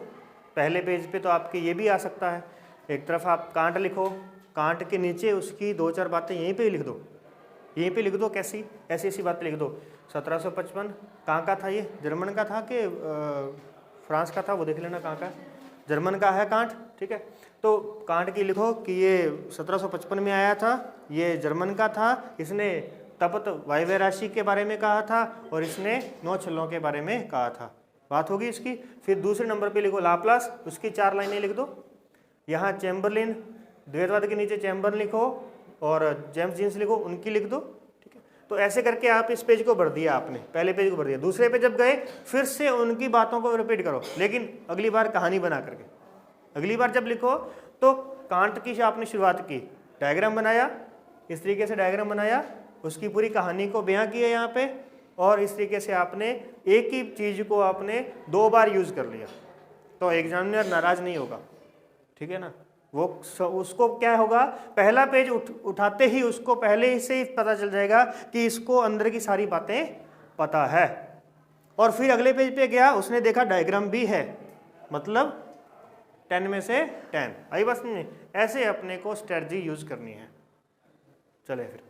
पहले पेज पे तो आपके ये भी आ सकता है, एक तरफ आप कांट लिखो, कांट के नीचे उसकी 2-4 बातें यहीं पे लिख दो, यहीं पे लिख दो। कैसी ऐसी ऐसी बातें लिख दो। 1755 कहाँ का था, ये जर्मन का था कि फ्रांस का था, वो देख लेना कहाँ का। जर्मन का है कांट, ठीक है। तो कांट की लिखो कि ये 1755 में आया था, ये जर्मन का था, इसने तपत वायव्य राशि के बारे में कहा था और इसने 9 छल्लों के बारे में कहा था। बात होगी इसकी। फिर दूसरे नंबर पे लिखो लाप्लास, उसकी 4 लाइनें लिख दो। यहाँ चैम्बरलिन, द्वैतवाद के नीचे चैम्बरलिन लिखो और जेम्स जीन्स लिखो, उनकी लिख दो, ठीक है। तो ऐसे करके आप इस पेज को भर दिया आपने, पहले पेज को भर दिया। दूसरे पे जब गए फिर से उनकी बातों को रिपीट करो, लेकिन अगली बार कहानी बना करके। अगली बार जब लिखो तो कांट की आपने शुरुआत की, डायग्राम बनाया, इस तरीके से डायग्राम बनाया, उसकी पूरी कहानी को बयां किया यहाँ पे, और इस तरीके से आपने एक ही चीज़ को आपने 2 बार यूज़ कर लिया, तो एग्जामिनर नाराज नहीं होगा, ठीक है ना। वो उसको क्या होगा, पहला पेज उठाते ही उसको पहले से ही पता चल जाएगा कि इसको अंदर की सारी बातें पता है। और फिर अगले पेज पे गया, उसने देखा डायग्राम भी है, मतलब 10 में से 10 आई। बस नहीं, ऐसे अपने को स्ट्रेटजी यूज करनी है। चले फिर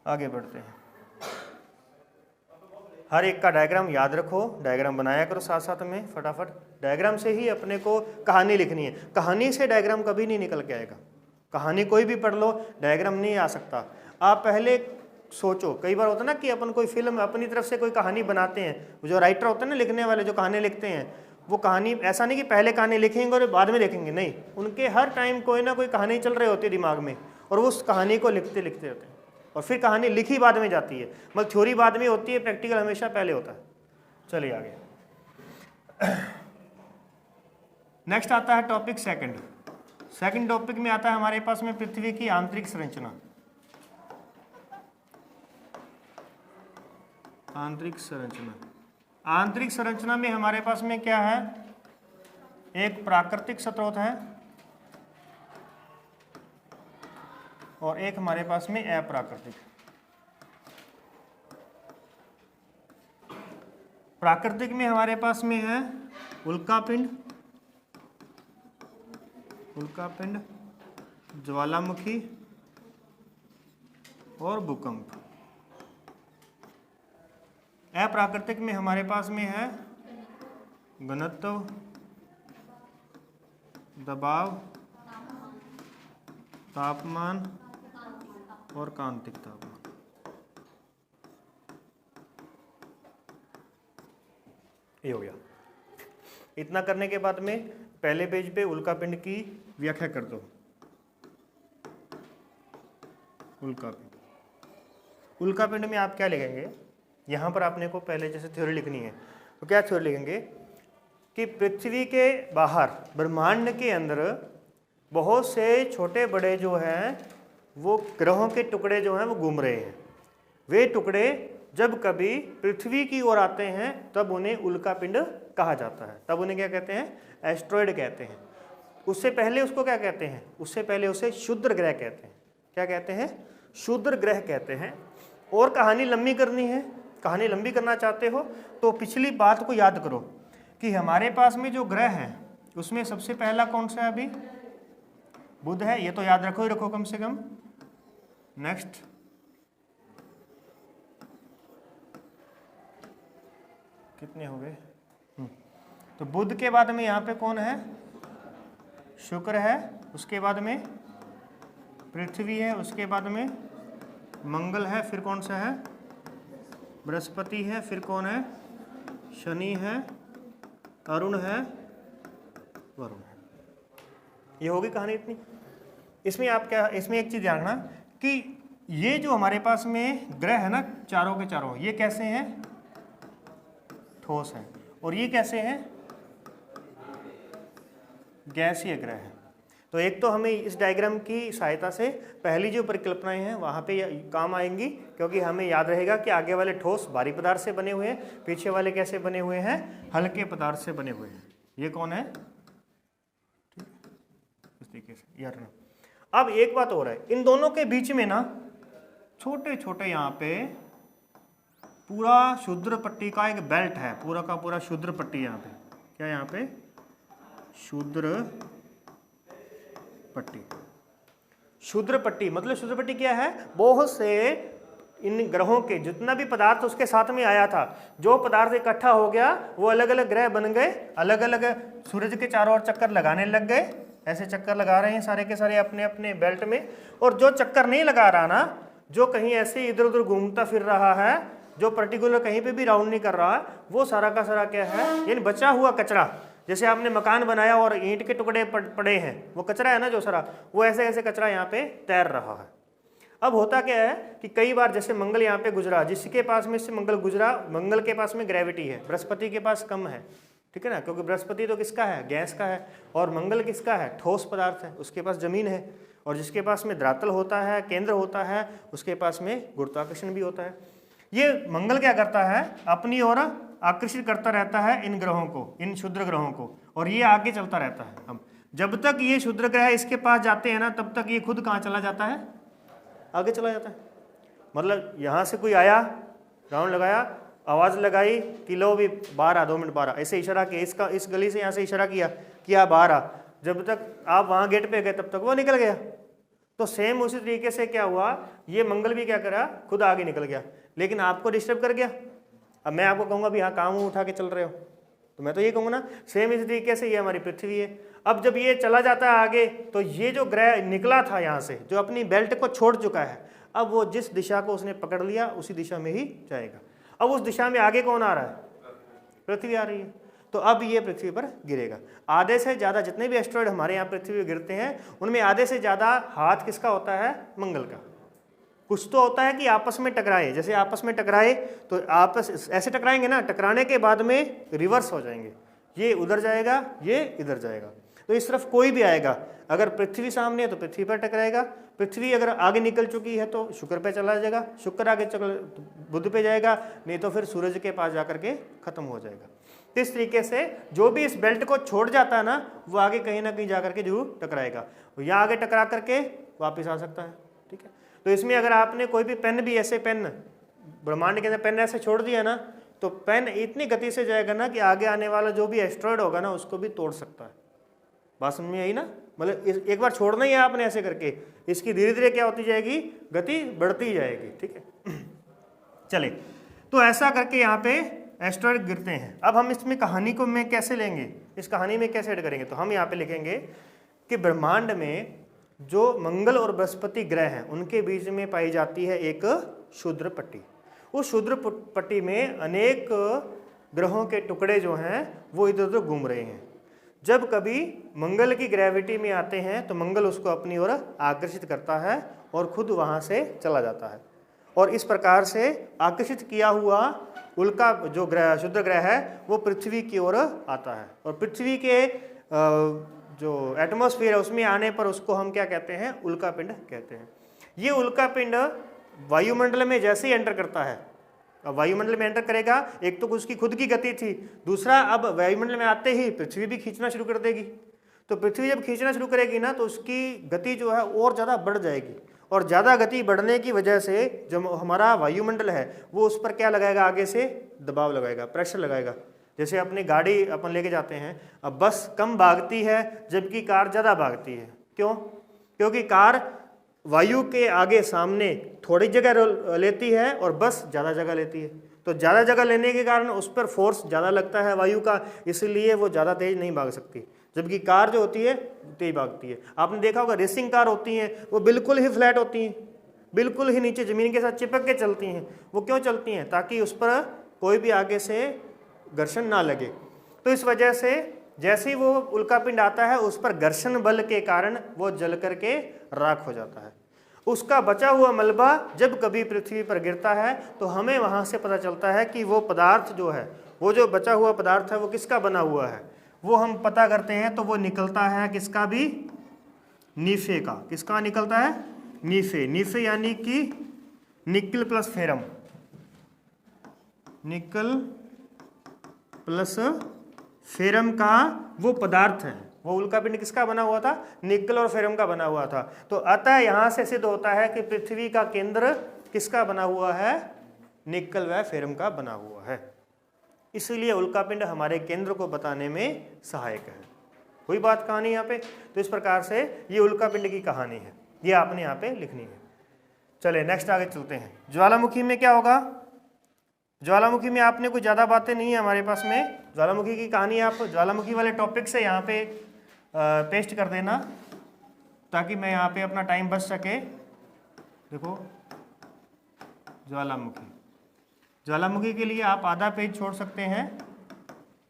आगे बढ़ते हैं। हर एक का डायग्राम याद रखो, डायग्राम बनाया करो साथ साथ में, फटाफट। डायग्राम से ही अपने को कहानी लिखनी है, कहानी से डायग्राम कभी नहीं निकल के आएगा। कहानी कोई भी पढ़ लो, डायग्राम नहीं आ सकता। आप पहले सोचो, कई बार होता है ना कि अपन कोई फिल्म अपनी तरफ से कोई कहानी बनाते हैं, जो राइटर होते हैं ना, लिखने वाले जो कहानी लिखते हैं, वो कहानी ऐसा नहीं कि पहले कहानी लिखेंगे और बाद में लिखेंगे, नहीं, उनके हर टाइम कोई ना कोई कहानी चल रही होती है दिमाग में, और वो उस कहानी को लिखते लिखते रहते हैं, और फिर कहानी लिखी बाद में जाती है। मतलब थ्योरी बाद में होती है, प्रैक्टिकल हमेशा पहले होता है। चलिए आगे। नेक्स्ट आता है टॉपिक सेकंड। सेकंड टॉपिक में आता है हमारे पास में पृथ्वी की आंतरिक संरचना। आंतरिक संरचना, आंतरिक संरचना में हमारे पास में क्या है, एक प्राकृतिक स्रोत है और एक हमारे पास में अप्राकृतिक। प्राकृतिक में हमारे पास में है उल्कापिंड, उल्कापिंड, ज्वालामुखी और भूकंप। अप्राकृतिक में हमारे पास में है घनत्व, दबाव, तापमान और कांतिक तापमान। ये हो गया। इतना करने के बाद में पहले पेज पे उल्कापिंड की व्याख्या कर दो। उल्कापिंड, उल्कापिंड में आप क्या लिखेंगे, यहाँ पर आपने को पहले जैसे थ्योरी लिखनी है, तो क्या थ्योरी लिखेंगे कि पृथ्वी के बाहर ब्रह्मांड के अंदर बहुत से छोटे बड़े जो हैं वो ग्रहों के टुकड़े जो हैं वो घूम रहे हैं। वे टुकड़े जब कभी पृथ्वी की ओर आते हैं तब उन्हें उल्कापिंड कहा जाता है। तब उन्हें क्या कहते हैं, एस्ट्रॉयड कहते हैं। उससे पहले उसको क्या कहते हैं, उससे पहले उसे क्षुद्र ग्रह कहते हैं। क्या कहते हैं, क्षुद्र ग्रह कहते हैं। और कहानी लंबी करनी है, कहानी लंबी करना चाहते हो तो पिछली बात को याद करो कि हमारे पास में जो ग्रह हैं उसमें सबसे पहला कौन सा है अभी? बुध है, ये तो याद रखो ही रखो कम से कम। नेक्स्ट कितने हो गए? तो बुध के बाद में यहाँ पे कौन है? शुक्र है, उसके बाद में पृथ्वी है, उसके बाद में मंगल है, फिर कौन सा है? बृहस्पति है, फिर कौन है? शनि है, अरुण है, वरुण है। ये होगी कहानी इतनी। इसमें आप क्या, इसमें एक चीज ध्यान रखना कि ये जो हमारे पास में ग्रह है ना, चारों के चारों, ये कैसे हैं? ठोस हैं। और ये कैसे हैं? गैसीय ग्रह है। तो एक तो हमें इस डायग्राम की सहायता से पहली जो परिकल्पनाएं हैं वहाँ पे काम आएंगी, क्योंकि हमें याद रहेगा कि आगे वाले ठोस भारी पदार्थ से बने हुए हैं, पीछे वाले कैसे बने हुए हैं? हल्के पदार्थ से बने हुए हैं। ये कौन है? इस तरीके से यार ना। अब एक बात हो रहा है, इन दोनों के बीच में ना छोटे छोटे यहाँ पे पूरा क्षुद्र पट्टी का एक बेल्ट है, पूरा का पूरा क्षुद्र पट्टी। यहाँ पे क्या, यहाँ पे क्षुद्र पट्टी। क्षुद्र पट्टी मतलब, क्षुद्र पट्टी क्या है? बहुत से इन ग्रहों के जितना भी पदार्थ उसके साथ में आया था, जो पदार्थ इकट्ठा हो गया वो अलग अलग ग्रह बन गए, अलग अलग सूरज के चारों ओर चक्कर लगाने लग गए। ऐसे चक्कर लगा रहे हैं सारे के सारे अपने अपने बेल्ट में। और जो चक्कर नहीं लगा रहा ना, जो कहीं ऐसे इधर उधर घूमता फिर रहा है, जो पर्टिकुलर कहीं पे भी राउंड नहीं कर रहा, वो सारा का सारा क्या है? यानी बचा हुआ कचरा। जैसे आपने मकान बनाया और ईंट के टुकड़े पड़े हैं, वो कचरा है ना जो सारा, वो ऐसे ऐसे कचरा यहाँ पे तैर रहा है। अब होता क्या है कि कई बार जैसे मंगल यहाँ पे गुजरा, जिसके पास में से मंगल गुजरा, मंगल के पास में ग्रेविटी है, बृहस्पति के पास कम है, ठीक है ना, क्योंकि बृहस्पति तो किसका है? गैस का है। और मंगल किसका है? ठोस पदार्थ है, उसके पास जमीन है। और जिसके पास में धरातल होता है, केंद्र होता है, उसके पास में गुरुत्वाकर्षण भी होता है। ये मंगल क्या करता है? अपनी ओर आकर्षित करता रहता है इन ग्रहों को, इन क्षुद्र ग्रहों को, और ये आगे चलता रहता है। अब जब तक ये क्षुद्र ग्रह इसके पास जाते हैं ना, तब तक ये खुद कहाँ चला जाता है? आगे चला जाता है। मतलब यहाँ से कोई आया, राउंड लगाया, आवाज़ लगाई कि लो भी बाहर आ, 2 मिनट बाहर आ, ऐसे इशारा किया, इसका इस गली से यहाँ से इशारा किया बाहर आ। जब तक आप वहाँ गेट पे गए तब तक वो निकल गया। तो सेम उसी तरीके से क्या हुआ, ये मंगल भी क्या करा? खुद आगे निकल गया, लेकिन आपको डिस्टर्ब कर गया। अब मैं आपको कहूँगा भी हाँ काम उठा के चल रहे हो, तो मैं तो ये कहूँगा ना, सेम इसी तरीके से ये हमारी पृथ्वी है। अब जब ये चला जाता है आगे, तो ये जो ग्रह निकला था यहाँ से, जो अपनी बेल्ट को छोड़ चुका है, अब वो जिस दिशा को उसने पकड़ लिया उसी दिशा में ही जाएगा। अब उस दिशा में आगे कौन आ रहा है? पृथ्वी आ रही है। तो अब ये पृथ्वी पर गिरेगा। आधे से ज़्यादा जितने भी एस्ट्रॉयड हमारे यहाँ पृथ्वी पर गिरते हैं, उनमें आधे से ज़्यादा हाथ किसका होता है? मंगल का। कुछ तो होता है कि आपस में टकराए, जैसे आपस में टकराए तो आपस ऐसे टकराएंगे ना, टकराने के बाद में रिवर्स हो जाएंगे, ये उधर जाएगा, ये इधर जाएगा। तो इस तरफ कोई भी आएगा, अगर पृथ्वी सामने है तो पृथ्वी पर टकराएगा, पृथ्वी अगर आगे निकल चुकी है तो शुक्र पे चला जाएगा, शुक्र आगे चल बुध पे जाएगा, नहीं तो फिर सूरज के पास जाकर के खत्म हो जाएगा। तो इस तरीके से जो भी इस बेल्ट को छोड़ जाता है ना, वो आगे कहीं ना कहीं जाकर के जरूर टकराएगा, यहाँ आगे टकरा करके वापिस आ सकता है। ठीक है, तो इसमें अगर आपने कोई भी पेन भी ऐसे पेन ब्रह्मांड के अंदर पेन ऐसे छोड़ दिया ना, तो पेन इतनी गति से जाएगा ना कि आगे आने वाला जो भी एस्ट्रॉयड होगा ना उसको भी तोड़ सकता है। बात समझ में आई ना? मतलब एक बार छोड़ना ही है आपने ऐसे करके, इसकी धीरे धीरे क्या होती जाएगी? गति बढ़ती जाएगी। ठीक है, चले, तो ऐसा करके यहाँ पे एस्ट्रॉयड गिरते हैं। अब हम इसमें कहानी को में कैसे लेंगे, इस कहानी में कैसे ऐड करेंगे? तो हम यहाँ पे लिखेंगे कि ब्रह्मांड में जो मंगल और बृहस्पति ग्रह हैं उनके बीच में पाई जाती है एक क्षुद्र पट्टी। उस क्षुद्र पट्टी में अनेक ग्रहों के टुकड़े जो हैं वो इधर उधर घूम रहे हैं। जब कभी मंगल की ग्रेविटी में आते हैं तो मंगल उसको अपनी ओर आकर्षित करता है और खुद वहाँ से चला जाता है, और इस प्रकार से आकर्षित किया हुआ उल्का जो ग्रह क्षुद्र ग्रह है वो पृथ्वी की ओर आता है, और पृथ्वी के जो एटमॉस्फेयर है उसमें आने पर उसको हम क्या कहते हैं? उल्का पिंड कहते हैं। ये उल्का पिंड वायुमंडल में जैसे ही एंटर करता है, अब वायुमंडल में एंटर करेगा, एक तो उसकी खुद की गति थी, दूसरा अब वायुमंडल में आते ही पृथ्वी भी खींचना शुरू कर देगी। तो पृथ्वी जब खींचना शुरू करेगी ना तो उसकी गति जो है और ज़्यादा बढ़ जाएगी, और ज़्यादा गति बढ़ने की वजह से जो हमारा वायुमंडल है वो उस पर क्या लगाएगा? आगे से दबाव लगाएगा, प्रेशर लगाएगा। जैसे अपनी गाड़ी अपन लेके जाते हैं, अब बस कम भागती है जबकि कार ज़्यादा भागती है। क्यों? क्योंकि कार वायु के आगे सामने थोड़ी जगह लेती है और बस ज़्यादा जगह लेती है। तो ज़्यादा जगह लेने के कारण उस पर फोर्स ज़्यादा लगता है वायु का, इसलिए वो ज़्यादा तेज नहीं भाग सकती, जबकि कार जो होती है तेज भागती है। आपने देखा होगा रेसिंग कार होती हैं वो बिल्कुल ही फ्लैट होती हैं, बिल्कुल ही नीचे ज़मीन के साथ चिपक के चलती हैं। वो क्यों चलती हैं? ताकि उस पर कोई भी आगे से घर्षण ना लगे। तो इस वजह से जैसे ही वो उल्कापिंड आता है उस पर घर्षण बल के कारण वो जल करके राख हो जाता है। उसका बचा हुआ मलबा जब कभी पृथ्वी पर गिरता है तो हमें वहाँ से पता चलता है कि वो पदार्थ जो है, वो जो बचा हुआ पदार्थ है वो किसका बना हुआ है। वो हम पता करते हैं तो वो निकलता है किसका भी, नीफे का। किसका निकलता है? नीफे। नीफे यानी कि nickel plus ferrum, nickel plus ferrum का वो पदार्थ है। वो उल्कापिंड किसका बना हुआ था? निकल और फेरम का बना हुआ था। तो अतः यहाँ से सिद्ध होता है कि पृथ्वी का केंद्र किसका बना हुआ है? निकल व फेरम का बना हुआ है। इसलिए उल्कापिंड हमारे केंद्र को बताने में सहायक है। कोई बात कहानी यहाँ पे? तो इस प्रकार से ये उल्कापिंड की कहानी है, ये आपने यहाँ पे लिखनी है। चले नेक्स्ट आगे चलते हैं। ज्वालामुखी में क्या होगा? ज्वालामुखी में आपने कुछ ज़्यादा बातें नहीं है हमारे पास में। ज्वालामुखी की कहानी आप ज्वालामुखी वाले टॉपिक से यहाँ पे पेस्ट कर देना ताकि मैं यहाँ पे अपना टाइम बच सके। देखो ज्वालामुखी, ज्वालामुखी के लिए आप आधा पेज छोड़ सकते हैं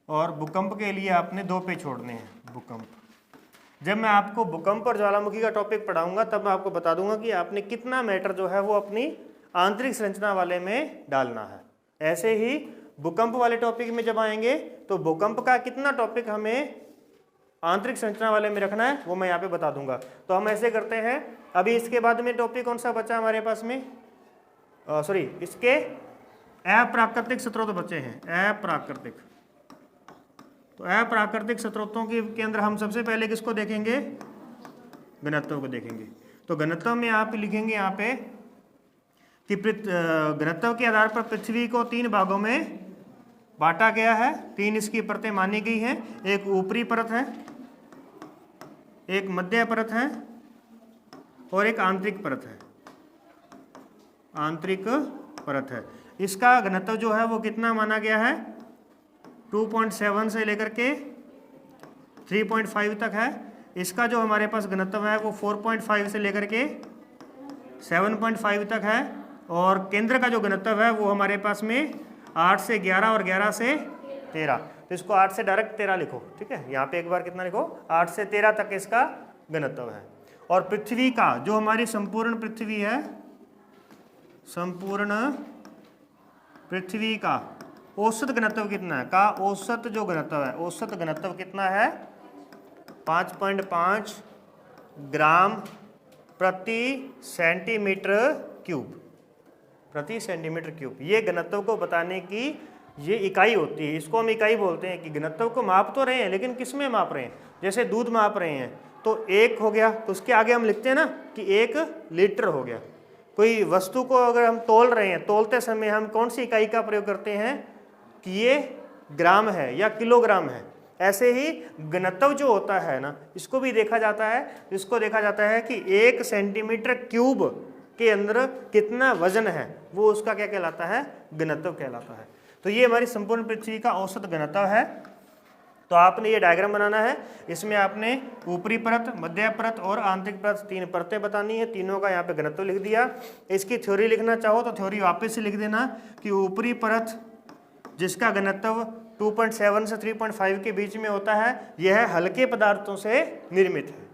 और भूकंप के लिए आपने 2 पेज छोड़ने हैं। भूकंप, जब मैं आपको भूकंप और ज्वालामुखी का टॉपिक पढ़ाऊंगा तब मैं आपको बता दूंगा कि आपने कितना मैटर जो है वो अपनी आंतरिक संरचना वाले में डालना है। ऐसे ही भूकंप वाले टॉपिक में जब आएंगे तो भूकंप का कितना टॉपिक हमें आंतरिक संरचना वाले में रखना है वो मैं यहाँ पे बता दूंगा। तो हम ऐसे करते हैं, अभी इसके बाद में टॉपिक कौन सा बचा हमारे पास में? सॉरी, इसके अप्राकृतिक स्रोत बचे हैं। अप्राकृतिक, तो अप्राकृतिक स्रोतों के अंदर हम सबसे पहले किसको देखेंगे? घनत्व को देखेंगे। तो घनत्व में आप लिखेंगे यहाँ पे कि घनत्व के आधार पर पृथ्वी को 3 भागों में बांटा गया है। 3 इसकी परतें मानी गई हैं। एक ऊपरी परत है, एक मध्य परत है और एक आंतरिक परत है। आंतरिक परत है। इसका घनत्व जो है वो कितना माना गया है? 2.7 से लेकर के 3.5 तक है। इसका जो हमारे पास घनत्व है वो 4.5 से लेकर के 7.5 तक है। और केंद्र का जो घनत्व है वो हमारे पास में 8 से 11 और 11 से 13। तो इसको 8 से डायरेक्ट 13 लिखो, ठीक है। यहाँ पे एक बार कितना लिखो? 8 से 13 तक इसका घनत्व है। और पृथ्वी का जो हमारी संपूर्ण पृथ्वी है, संपूर्ण पृथ्वी का औसत घनत्व कितना है? का औसत जो घनत्व है, औसत घनत्व कितना है? 5.5 ग्राम प्रति सेंटीमीटर क्यूब, प्रति सेंटीमीटर क्यूब। ये घनत्व को बताने की ये इकाई होती है। इसको हम इकाई बोलते हैं कि घनत्व को माप तो रहे हैं लेकिन किस में माप रहे हैं? जैसे दूध माप रहे हैं तो 1 हो गया, तो उसके आगे हम लिखते हैं ना कि 1 लीटर हो गया। कोई वस्तु को अगर हम तोल रहे हैं, तोलते समय हम कौन सी इकाई का प्रयोग करते हैं कि ये ग्राम है या किलोग्राम है। ऐसे ही घनत्व जो होता है ना, इसको भी देखा जाता है। इसको देखा जाता है कि 1 सेंटीमीटर क्यूब के अंदर कितना वजन है, वो उसका क्या कहलाता है? घनत्व कहलाता है। तो ये हमारी संपूर्ण पृथ्वी का औसत घनत्व है। तो आपने ये डायग्राम बनाना है। इसमें आपने ऊपरी परत, मध्य परत और आंतरिक परत 3 परतें बतानी है। तीनों का यहाँ पे घनत्व लिख दिया। इसकी थ्योरी लिखना चाहो तो थ्योरी वापस से लिख देना कि ऊपरी परत जिसका घनत्व 2.7 से 3.5 के बीच में होता है, यह हल्के पदार्थों से निर्मित है।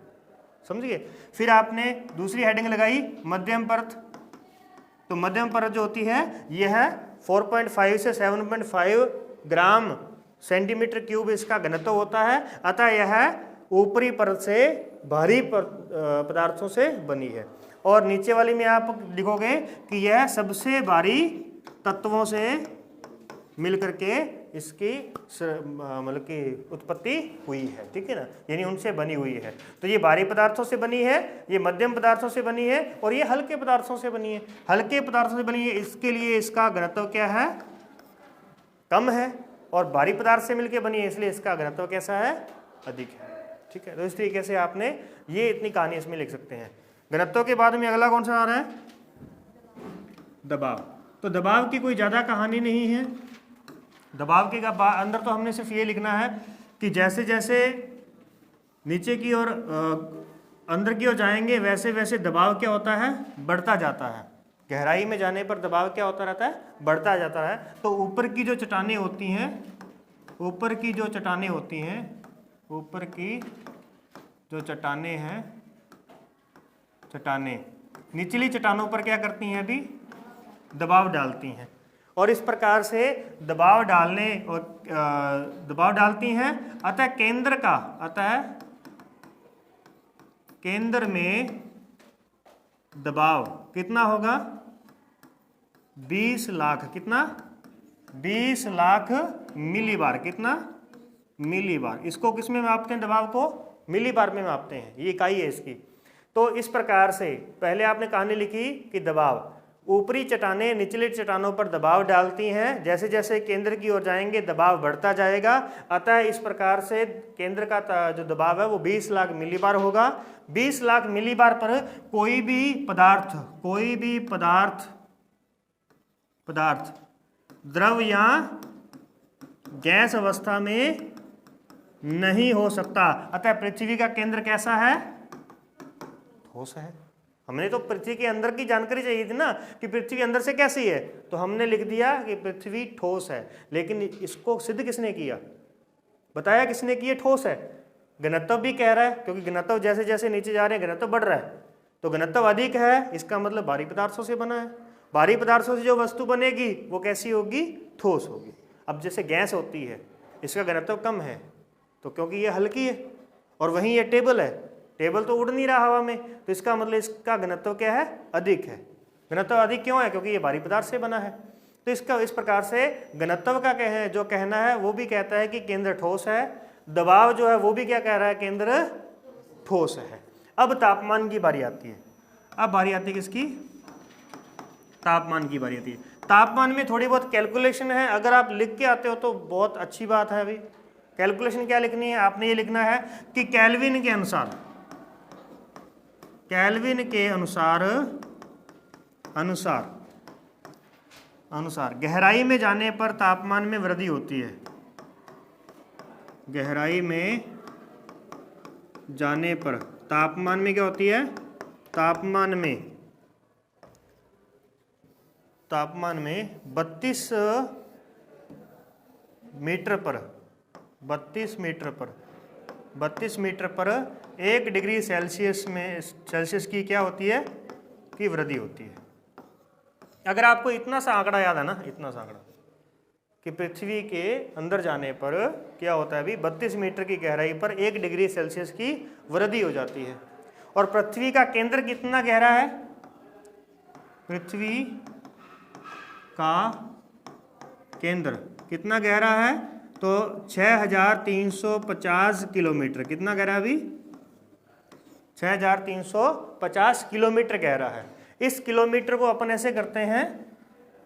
समझिए। फिर आपने दूसरी हेडिंग लगाई मध्यम परत। तो मध्यम परत जो होती है यह 4.5 से 7.5 ग्राम सेंटीमीटर क्यूब इसका घनत्व होता है। अतः यह ऊपरी परत से भारी पदार्थों से बनी है। और नीचे वाली में आप लिखोगे कि यह सबसे भारी तत्वों से मिलकर के इसकी मतलब की उत्पत्ति हुई है, ठीक है ना, यानी उनसे बनी हुई है। तो ये भारी पदार्थों से बनी है, ये मध्यम पदार्थों से बनी है और ये हल्के पदार्थों से बनी है। हल्के पदार्थों से बनी है, इसके लिए इसका घनत्व क्या है? कम है। और भारी पदार्थ से मिलकर बनी है, इसलिए इसका घनत्व कैसा है, अधिक है। ठीक है, तो इस तरीके से आपने ये इतनी कहानी इसमें लिख सकते हैं। घनत्व के बाद में अगला कौन सा आ रहा है, दबाव। तो दबाव की कोई ज़्यादा कहानी नहीं है। दबाव के अंदर तो हमने सिर्फ ये लिखना है कि जैसे जैसे नीचे की ओर अंदर की ओर जाएंगे वैसे वैसे दबाव क्या होता है, बढ़ता जाता है। गहराई में जाने पर दबाव क्या होता रहता है, बढ़ता जाता है। तो ऊपर की जो चट्टानें होती हैं, ऊपर की जो चट्टानें होती हैं, ऊपर की जो चट्टानें हैं, चट्टानें निचली चट्टानों पर क्या करती हैं, अभी दबाव डालती हैं। और इस प्रकार से दबाव डालने और दबाव डालती हैं। अतः केंद्र में दबाव कितना होगा, 20 लाख, कितना 20 लाख मिलीबार, कितना मिलीबार। इसको किस में मापते हैं, दबाव को मिलीबार में मापते हैं, ये इकाई है इसकी। तो इस प्रकार से पहले आपने कहानी लिखी कि दबाव, ऊपरी चट्टानें निचले चट्टानों पर दबाव डालती हैं, जैसे जैसे केंद्र की ओर जाएंगे दबाव बढ़ता जाएगा। अतः इस प्रकार से केंद्र का जो दबाव है वो 20 लाख मिलीबार होगा। 20 लाख मिलीबार पर कोई भी पदार्थ द्रव या गैस अवस्था में नहीं हो सकता। अतः पृथ्वी का केंद्र कैसा है, ठोस है। हमने तो पृथ्वी के अंदर की जानकारी चाहिए थी ना कि पृथ्वी अंदर से कैसी है, तो हमने लिख दिया कि पृथ्वी ठोस है। लेकिन इसको सिद्ध किसने किया, बताया किसने कि ये ठोस है, घनत्व भी कह रहा है, क्योंकि घनत्व जैसे जैसे नीचे जा रहे हैं घनत्व बढ़ रहा है, तो घनत्व अधिक है, इसका मतलब भारी पदार्थों से बना है। भारी पदार्थों से जो वस्तु बनेगी वो कैसी होगी, ठोस होगी। अब जैसे गैस होती है, इसका घनत्व कम है, तो क्योंकि ये हल्की है, और वहीं ये टेबल है, टेबल तो उड़ नहीं रहा हवा में, तो इसका मतलब इसका घनत्व क्या है, अधिक है। घनत्व अधिक क्यों है, क्योंकि ये भारी पदार्थ से बना है। तो इसका इस प्रकार से घनत्व का जो कहना है वो भी कहता है कि केंद्र ठोस है। दबाव जो है वो भी क्या कह रहा है, केंद्र ठोस है। अब तापमान की बारी आती है। अब बारी आती है किसकी, तापमान की बारी आती है। तापमान में थोड़ी बहुत कैलकुलेशन है, अगर आप लिख के आते हो तो बहुत अच्छी बात है। अभी कैलकुलेशन क्या लिखनी है, आपने ये लिखना है कि केल्विन के अनुसार गहराई में जाने पर तापमान में वृद्धि होती है। गहराई में जाने पर तापमान में क्या होती है, तापमान में 32 मीटर पर 1 डिग्री सेल्सियस की क्या होती है, की वृद्धि होती है। अगर आपको इतना सा आंकड़ा याद है ना, इतना सा आंकड़ा कि पृथ्वी के अंदर जाने पर क्या होता है, अभी 32 मीटर की गहराई पर 1 डिग्री सेल्सियस की वृद्धि हो जाती है। और पृथ्वी का केंद्र कितना गहरा है, पृथ्वी का केंद्र कितना गहरा है, तो 6350 किलोमीटर। कितना गहरा अभी, 6350 किलोमीटर गहरा है। इस किलोमीटर को अपन ऐसे करते हैं,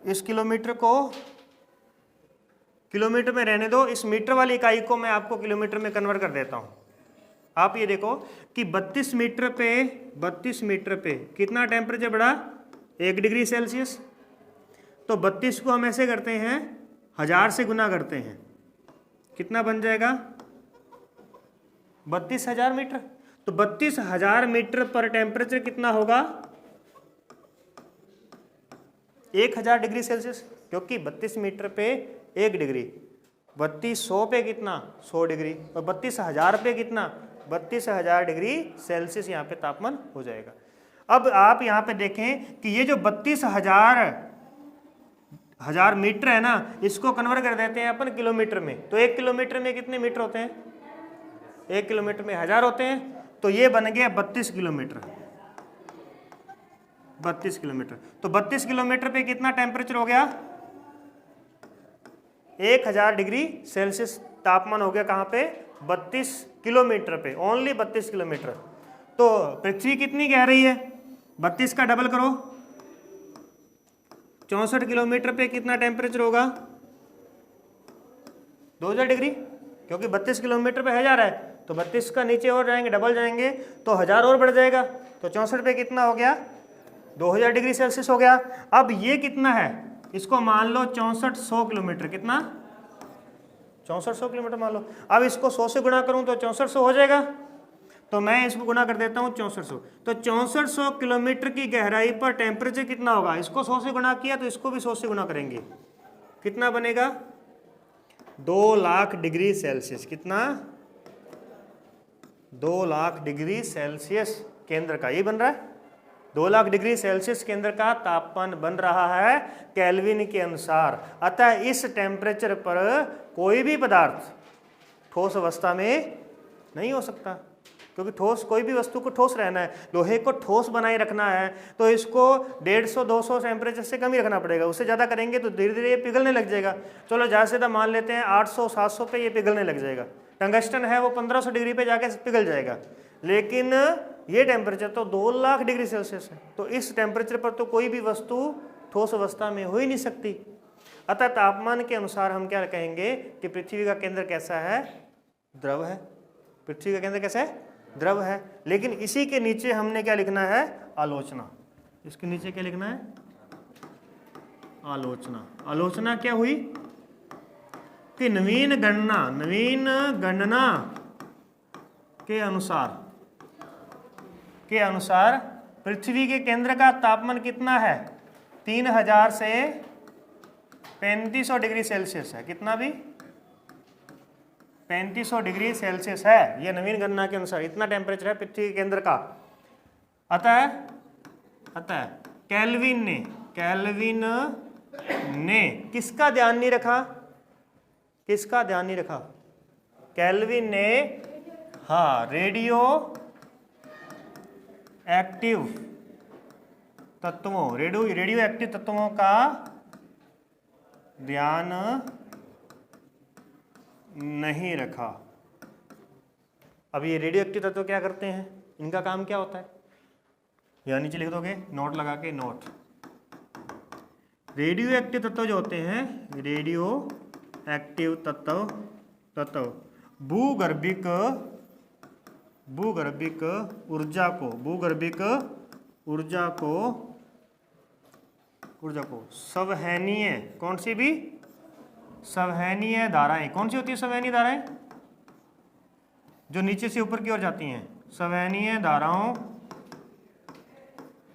इस किलोमीटर को किलोमीटर में रहने दो, इस मीटर वाली इकाई को मैं आपको किलोमीटर में कन्वर्ट कर देता हूं। आप ये देखो कि 32 मीटर पे कितना टेम्परेचर बढ़ा, 1 डिग्री सेल्सियस। तो 32 को हम ऐसे करते हैं, 1000 से गुना करते हैं, कितना बन जाएगा, 32,000 मीटर। तो 32,000 मीटर पर टेम्परेचर कितना होगा, 1000 डिग्री सेल्सियस, क्योंकि 32 मीटर पे 1 डिग्री, 3200 पे कितना, 100 डिग्री, और 32,000 पे कितना, 32,000 डिग्री सेल्सियस यहाँ पे तापमान हो जाएगा। अब आप यहाँ पे देखें कि ये जो 32,000 मीटर है ना, इसको कन्वर्ट कर देते हैं अपन किलोमीटर में। तो 1 किलोमीटर में कितने मीटर होते हैं, 1 किलोमीटर में 1000 होते हैं। तो ये बन गया 32 किलोमीटर। 32 किलोमीटर, तो 32 किलोमीटर पे कितना टेम्परेचर हो गया, 1000 डिग्री सेल्सियस तापमान हो गया। कहाँ पे, 32 किलोमीटर पे, ओनली 32 किलोमीटर। तो पृथ्वी कितनी गहराई है, 32 का डबल करो, 64 किलोमीटर पे कितना टेम्परेचर होगा, 2000 डिग्री, क्योंकि 32 किलोमीटर पे 1000 है, तो 32 का नीचे और जाएंगे, डबल जाएंगे तो 1000 और बढ़ जाएगा, तो 64 पे कितना हो गया, 2000 डिग्री सेल्सियस हो गया। अब ये कितना है, इसको मान लो 6400 किलोमीटर, कितना 6400 किलोमीटर मान लो। अब इसको 100 से गुणा करूं तो 6400 हो जाएगा, तो मैं इसको गुणा कर देता हूं 6400, तो 6400 किलोमीटर की गहराई पर टेम्परेचर कितना होगा, इसको 100 से गुणा किया तो इसको भी 100 से गुणा करेंगे, कितना बनेगा 2 लाख डिग्री सेल्सियस, कितना 2 लाख डिग्री सेल्सियस केंद्र का, ये बन रहा है 2 लाख डिग्री सेल्सियस केंद्र का तापमान बन रहा है केल्विन के अनुसार। अतः इस टेम्परेचर पर कोई भी पदार्थ ठोस अवस्था में नहीं हो सकता, क्योंकि ठोस, कोई भी वस्तु को ठोस रहना है, लोहे को ठोस बनाए रखना है तो इसको 150-200 टेम्परेचर से कम ही रखना पड़ेगा, उससे ज़्यादा करेंगे तो धीरे धीरे ये पिघलने लग जाएगा। चलो ज़्यादा से ज़्यादा मान लेते हैं 800-700 पे ये पिघलने लग जाएगा। टंगस्टन है वो 1500 डिग्री पे जाके पिघल जाएगा, लेकिन ये टेम्परेचर तो 2 लाख डिग्री सेल्सियस है, तो इस टेम्परेचर पर तो कोई भी वस्तु ठोस अवस्था में हो ही नहीं सकती। अतः तापमान के अनुसार हम क्या कहेंगे कि पृथ्वी का केंद्र कैसा है, द्रव है। पृथ्वी का केंद्र कैसा है, द्रव है। लेकिन इसी के नीचे हमने क्या लिखना है, आलोचना। इसके नीचे क्या लिखना है, आलोचना। आलोचना क्या हुई कि नवीन गणना के अनुसार पृथ्वी के केंद्र का तापमान कितना है, 3000 से 3500 डिग्री सेल्सियस है, कितना भी 3500 डिग्री सेल्सियस है, यह नवीन गणना के अनुसार इतना टेम्परेचर है पृथ्वी के केंद्र का। अतः केल्विन ने किसका ध्यान नहीं रखा, केल्विन ने रेडियो एक्टिव तत्वों का ध्यान नहीं रखा। अब ये रेडियो एक्टिव तत्व क्या करते हैं, इनका काम क्या होता है, यहाँ नीचे लिख दोगे नोट लगा के, नोट। रेडियो एक्टिव तत्व जो होते हैं, रेडियो एक्टिव तत्व भूगर्भिक ऊर्जा को संवहनीय, कौन सी भी संवहनीय धाराएं, कौन सी होती है संवहनीय धाराएं, जो नीचे से ऊपर की ओर जाती हैं, संवहनीय धाराओं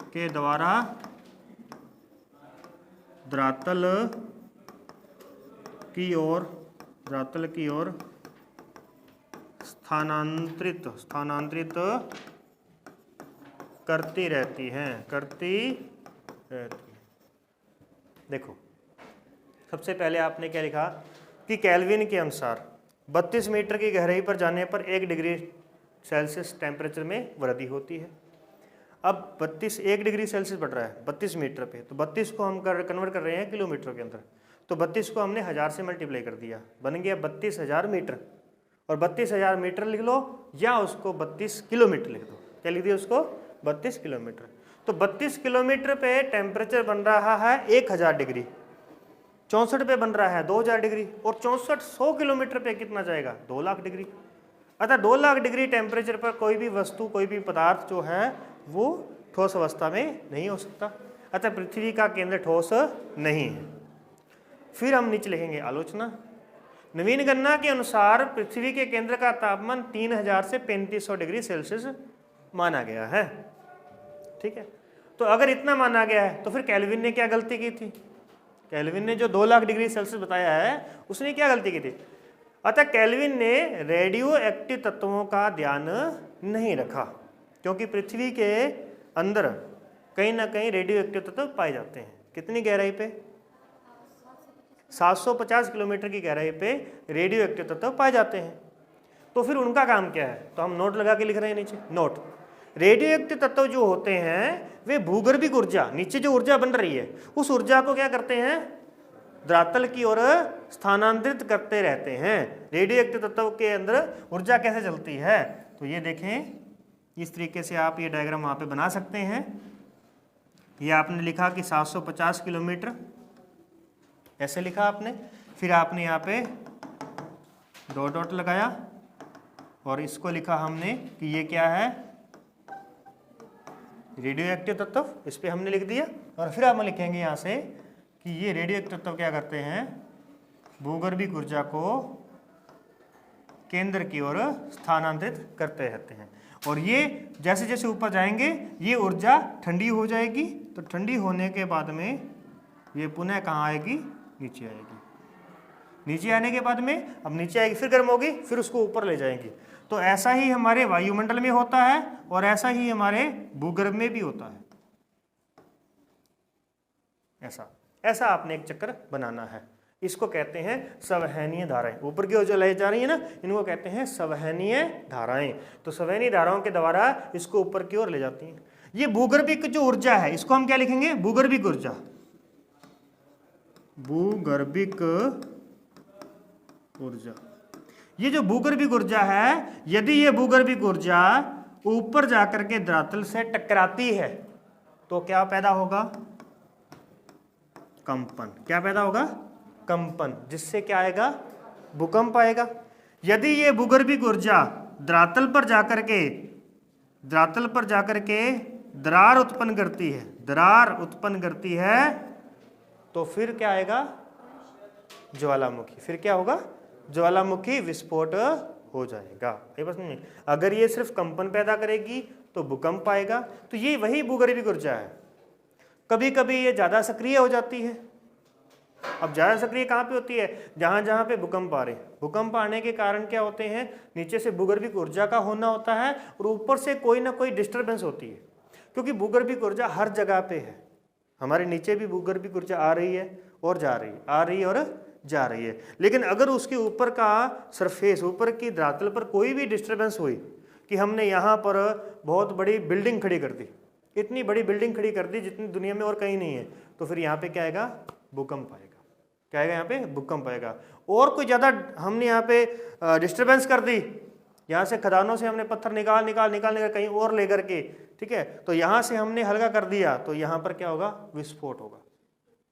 के द्वारा धरातल की ओर स्थानांतरित करती रहती हैं। देखो, सबसे पहले आपने क्या लिखा कि केल्विन के अनुसार 32 मीटर की गहराई पर जाने पर 1 डिग्री सेल्सियस टेम्परेचर में वृद्धि होती है। अब 1 डिग्री सेल्सियस बढ़ रहा है 32 मीटर पे, तो 32 को हम कन्वर्ट कर रहे हैं किलोमीटर के अंदर, तो 32 को हमने 1000 से मल्टीप्लाई कर दिया, बन गया 32,000 मीटर। और 32,000 मीटर लिख लो या उसको 32 किलोमीटर लिख दो, क्या लिख दिया उसको 32 किलोमीटर। तो 32 किलोमीटर पे टेम्परेचर बन रहा है 1000 डिग्री, 64 पे बन रहा है 2000 डिग्री, और 6400 किलोमीटर पे कितना जाएगा 2 लाख डिग्री। अतः 2 लाख डिग्री टेम्परेचर पर कोई भी वस्तु, कोई भी पदार्थ जो है वो ठोस अवस्था में नहीं हो सकता। अतः पृथ्वी का केंद्र ठोस नहीं है। फिर हम नीचे लिखेंगे आलोचना। नवीन गणना के अनुसार पृथ्वी के केंद्र का तापमान 3000 से 3500 डिग्री सेल्सियस माना गया है। ठीक है, तो अगर इतना माना गया है तो फिर केल्विन ने क्या गलती की थी, केल्विन ने जो 2 लाख डिग्री सेल्सियस बताया है उसने क्या गलती की थी। अतः केल्विन ने रेडियो एक्टिव तत्वों का ध्यान नहीं रखा, क्योंकि पृथ्वी के अंदर कहीं ना कहीं रेडियो एक्टिव तत्व पाए जाते हैं। कितनी गहराई पे, 750 किलोमीटर की गहराई पे रेडियो एक्टिव तत्व पाए जाते हैं। तो फिर उनका काम क्या है, तो हम नोट लगा के लिख रहे हैं नीचे, नोट। रेडियो एक्टिव तत्व जो होते हैं वे भूगर्भिक ऊर्जा, नीचे जो ऊर्जा बन रही है उस ऊर्जा को क्या करते हैं, धरातल की ओर स्थानांतरित करते रहते हैं। रेडियो एक्टिव तत्व के अंदर ऊर्जा कैसे चलती है, तो ये देखें, इस तरीके से आप ये डायग्राम वहाँ पे बना सकते हैं। ये आपने लिखा कि 750 किलोमीटर, ऐसे लिखा आपने, फिर आपने यहाँ पे डॉट डॉट लगाया और इसको लिखा हमने कि ये क्या है, रेडियो एक्टिव तत्व, इस पर हमने लिख दिया। और फिर हम लिखेंगे यहाँ से कि ये रेडियो एक्टिव तत्व क्या करते हैं, भूगर्भिक ऊर्जा को केंद्र की ओर स्थानांतरित करते रहते हैं। और ये जैसे जैसे ऊपर जाएंगे ये ऊर्जा ठंडी हो जाएगी, तो ठंडी होने के बाद में ये पुनः कहाँ आएगी, नीचे आएगी। नीचे आने के बाद में अब नीचे आएगी, फिर गर्म होगी, फिर उसको ऊपर ले जाएंगी। तो ऐसा ही हमारे वायुमंडल में होता है और ऐसा ही हमारे भूगर्भ में भी होता है। ऐसा आपने एक चक्र बनाना है। इसको कहते हैं संवहनीय धाराएं। ऊपर की ओर जो ले जा रही है ना, इनको कहते हैं संवहनीय धाराएं। तो संवहनीय धाराओं के द्वारा इसको ऊपर की ओर ले जाती हैं। ये भूगर्भिक जो ऊर्जा है इसको हम क्या लिखेंगे, भूगर्भिक ऊर्जा। भूगर्भिक ऊर्जा, ये जो भूगर्भिक ऊर्जा है, यदि ये भूगर्भिक ऊर्जा ऊपर जाकर के धरातल से टकराती है तो क्या पैदा होगा, कंपन। क्या पैदा होगा, कंपन, जिससे क्या आएगा, भूकंप आएगा। यदि ये भूगर्भिक ऊर्जा धरातल पर जाकर के दरार उत्पन्न करती है, तो फिर क्या आएगा, ज्वालामुखी। फिर क्या होगा, ज्वालामुखी विस्फोट हो जाएगा। ये बस नहीं, अगर ये सिर्फ कंपन पैदा करेगी तो भूकंप आएगा। तो ये वही भूगर्भिक ऊर्जा है। कभी कभी ये ज़्यादा सक्रिय हो जाती है। अब ज़्यादा सक्रिय कहाँ पे होती है, जहाँ जहाँ पे भूकंप आ रहे हैं। भूकंप आने के कारण क्या होते हैं, नीचे से भूगर्भिक ऊर्जा का होना होता है और ऊपर से कोई ना कोई डिस्टर्बेंस होती है, क्योंकि भूगर्भिक ऊर्जा हर जगह पे है। हमारे नीचे भी भूगर्भिक ऊर्जा आ रही है और जा रही है, आ रही है और जा रही है। लेकिन अगर उसके ऊपर का सरफेस, ऊपर की धरातल पर कोई भी डिस्टर्बेंस हुई, कि हमने यहाँ पर बहुत बड़ी बिल्डिंग खड़ी कर दी, इतनी बड़ी बिल्डिंग खड़ी कर दी जितनी दुनिया में और कहीं नहीं है, तो फिर यहाँ पे क्या आएगा, भूकंप आएगा। क्या आएगा, यहाँ पे भूकंप आएगा। और कोई ज़्यादा हमने यहाँ पे डिस्टर्बेंस कर दी, यहाँ से खदानों से हमने पत्थर निकाल कहीं और ले करके, ठीक है, तो यहाँ से हमने हल्का कर दिया, तो यहाँ पर क्या होगा, विस्फोट होगा।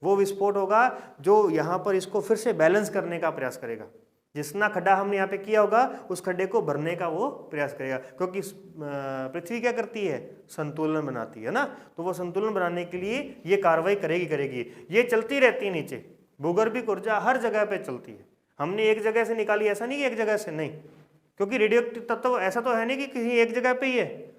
वो विस्फोट होगा जो यहाँ पर इसको फिर से बैलेंस करने का प्रयास करेगा। जितना खड्डा हमने यहाँ पे किया होगा उस खड्डे को भरने का वो प्रयास करेगा, क्योंकि पृथ्वी क्या करती है, संतुलन बनाती है ना। तो वो संतुलन बनाने के लिए ये कार्रवाई करेगी। ये चलती रहती है नीचे, भूगर्भिक ऊर्जा हर जगह पे चलती है। हमने एक जगह से निकाली, ऐसा नहीं कि एक जगह से नहीं, क्योंकि रेडियोएक्टिव तत्व ऐसा तो है नहीं कि कहीं एक जगह पे ही है।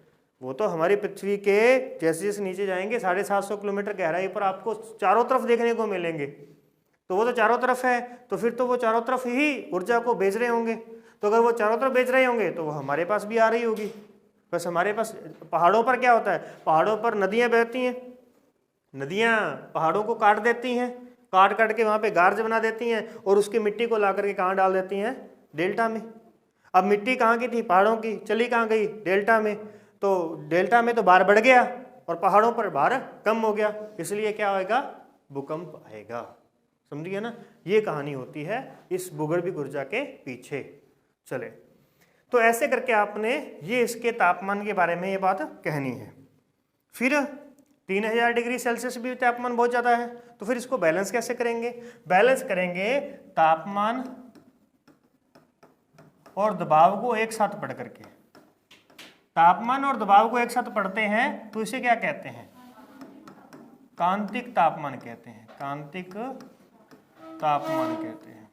वो तो हमारी पृथ्वी के जैसे जैसे नीचे जाएंगे 750 किलोमीटर गहराई पर आपको चारों तरफ देखने को मिलेंगे। तो वो तो चारों तरफ है, तो फिर तो वो चारों तरफ ही ऊर्जा को भेज रहे होंगे। तो अगर वो चारों तरफ भेज रहे होंगे तो वो हमारे पास भी आ रही होगी। बस हमारे पास पहाड़ों पर क्या होता है, पहाड़ों पर नदियाँ बहती हैं, नदियाँ पहाड़ों को काट देती हैं, काट के वहाँ पे गार्ज बना देती हैं और उसकी मिट्टी को ला करके कहाँ डाल देती हैं, डेल्टा में। अब मिट्टी कहाँ की थी, पहाड़ों की, चली कहाँ गई, डेल्टा में। तो डेल्टा में तो भार बढ़ गया और पहाड़ों पर भार कम हो गया, इसलिए क्या होगा, भूकंप आएगा। समझिए ना, ये कहानी होती है इस भूगर्भिक ऊर्जा के पीछे। चले, तो ऐसे करके आपने ये इसके तापमान के बारे में ये बात कहनी है। फिर 3000 डिग्री सेल्सियस भी तापमान बहुत ज़्यादा है, तो फिर इसको बैलेंस कैसे करेंगे, बैलेंस करेंगे तापमान और दबाव को एक साथ पढ़ करके। तापमान और दबाव को एक साथ पढ़ते हैं तो इसे क्या कहते हैं, कांतिक तापमान कहते हैं, कांतिक तापमान कहते हैं।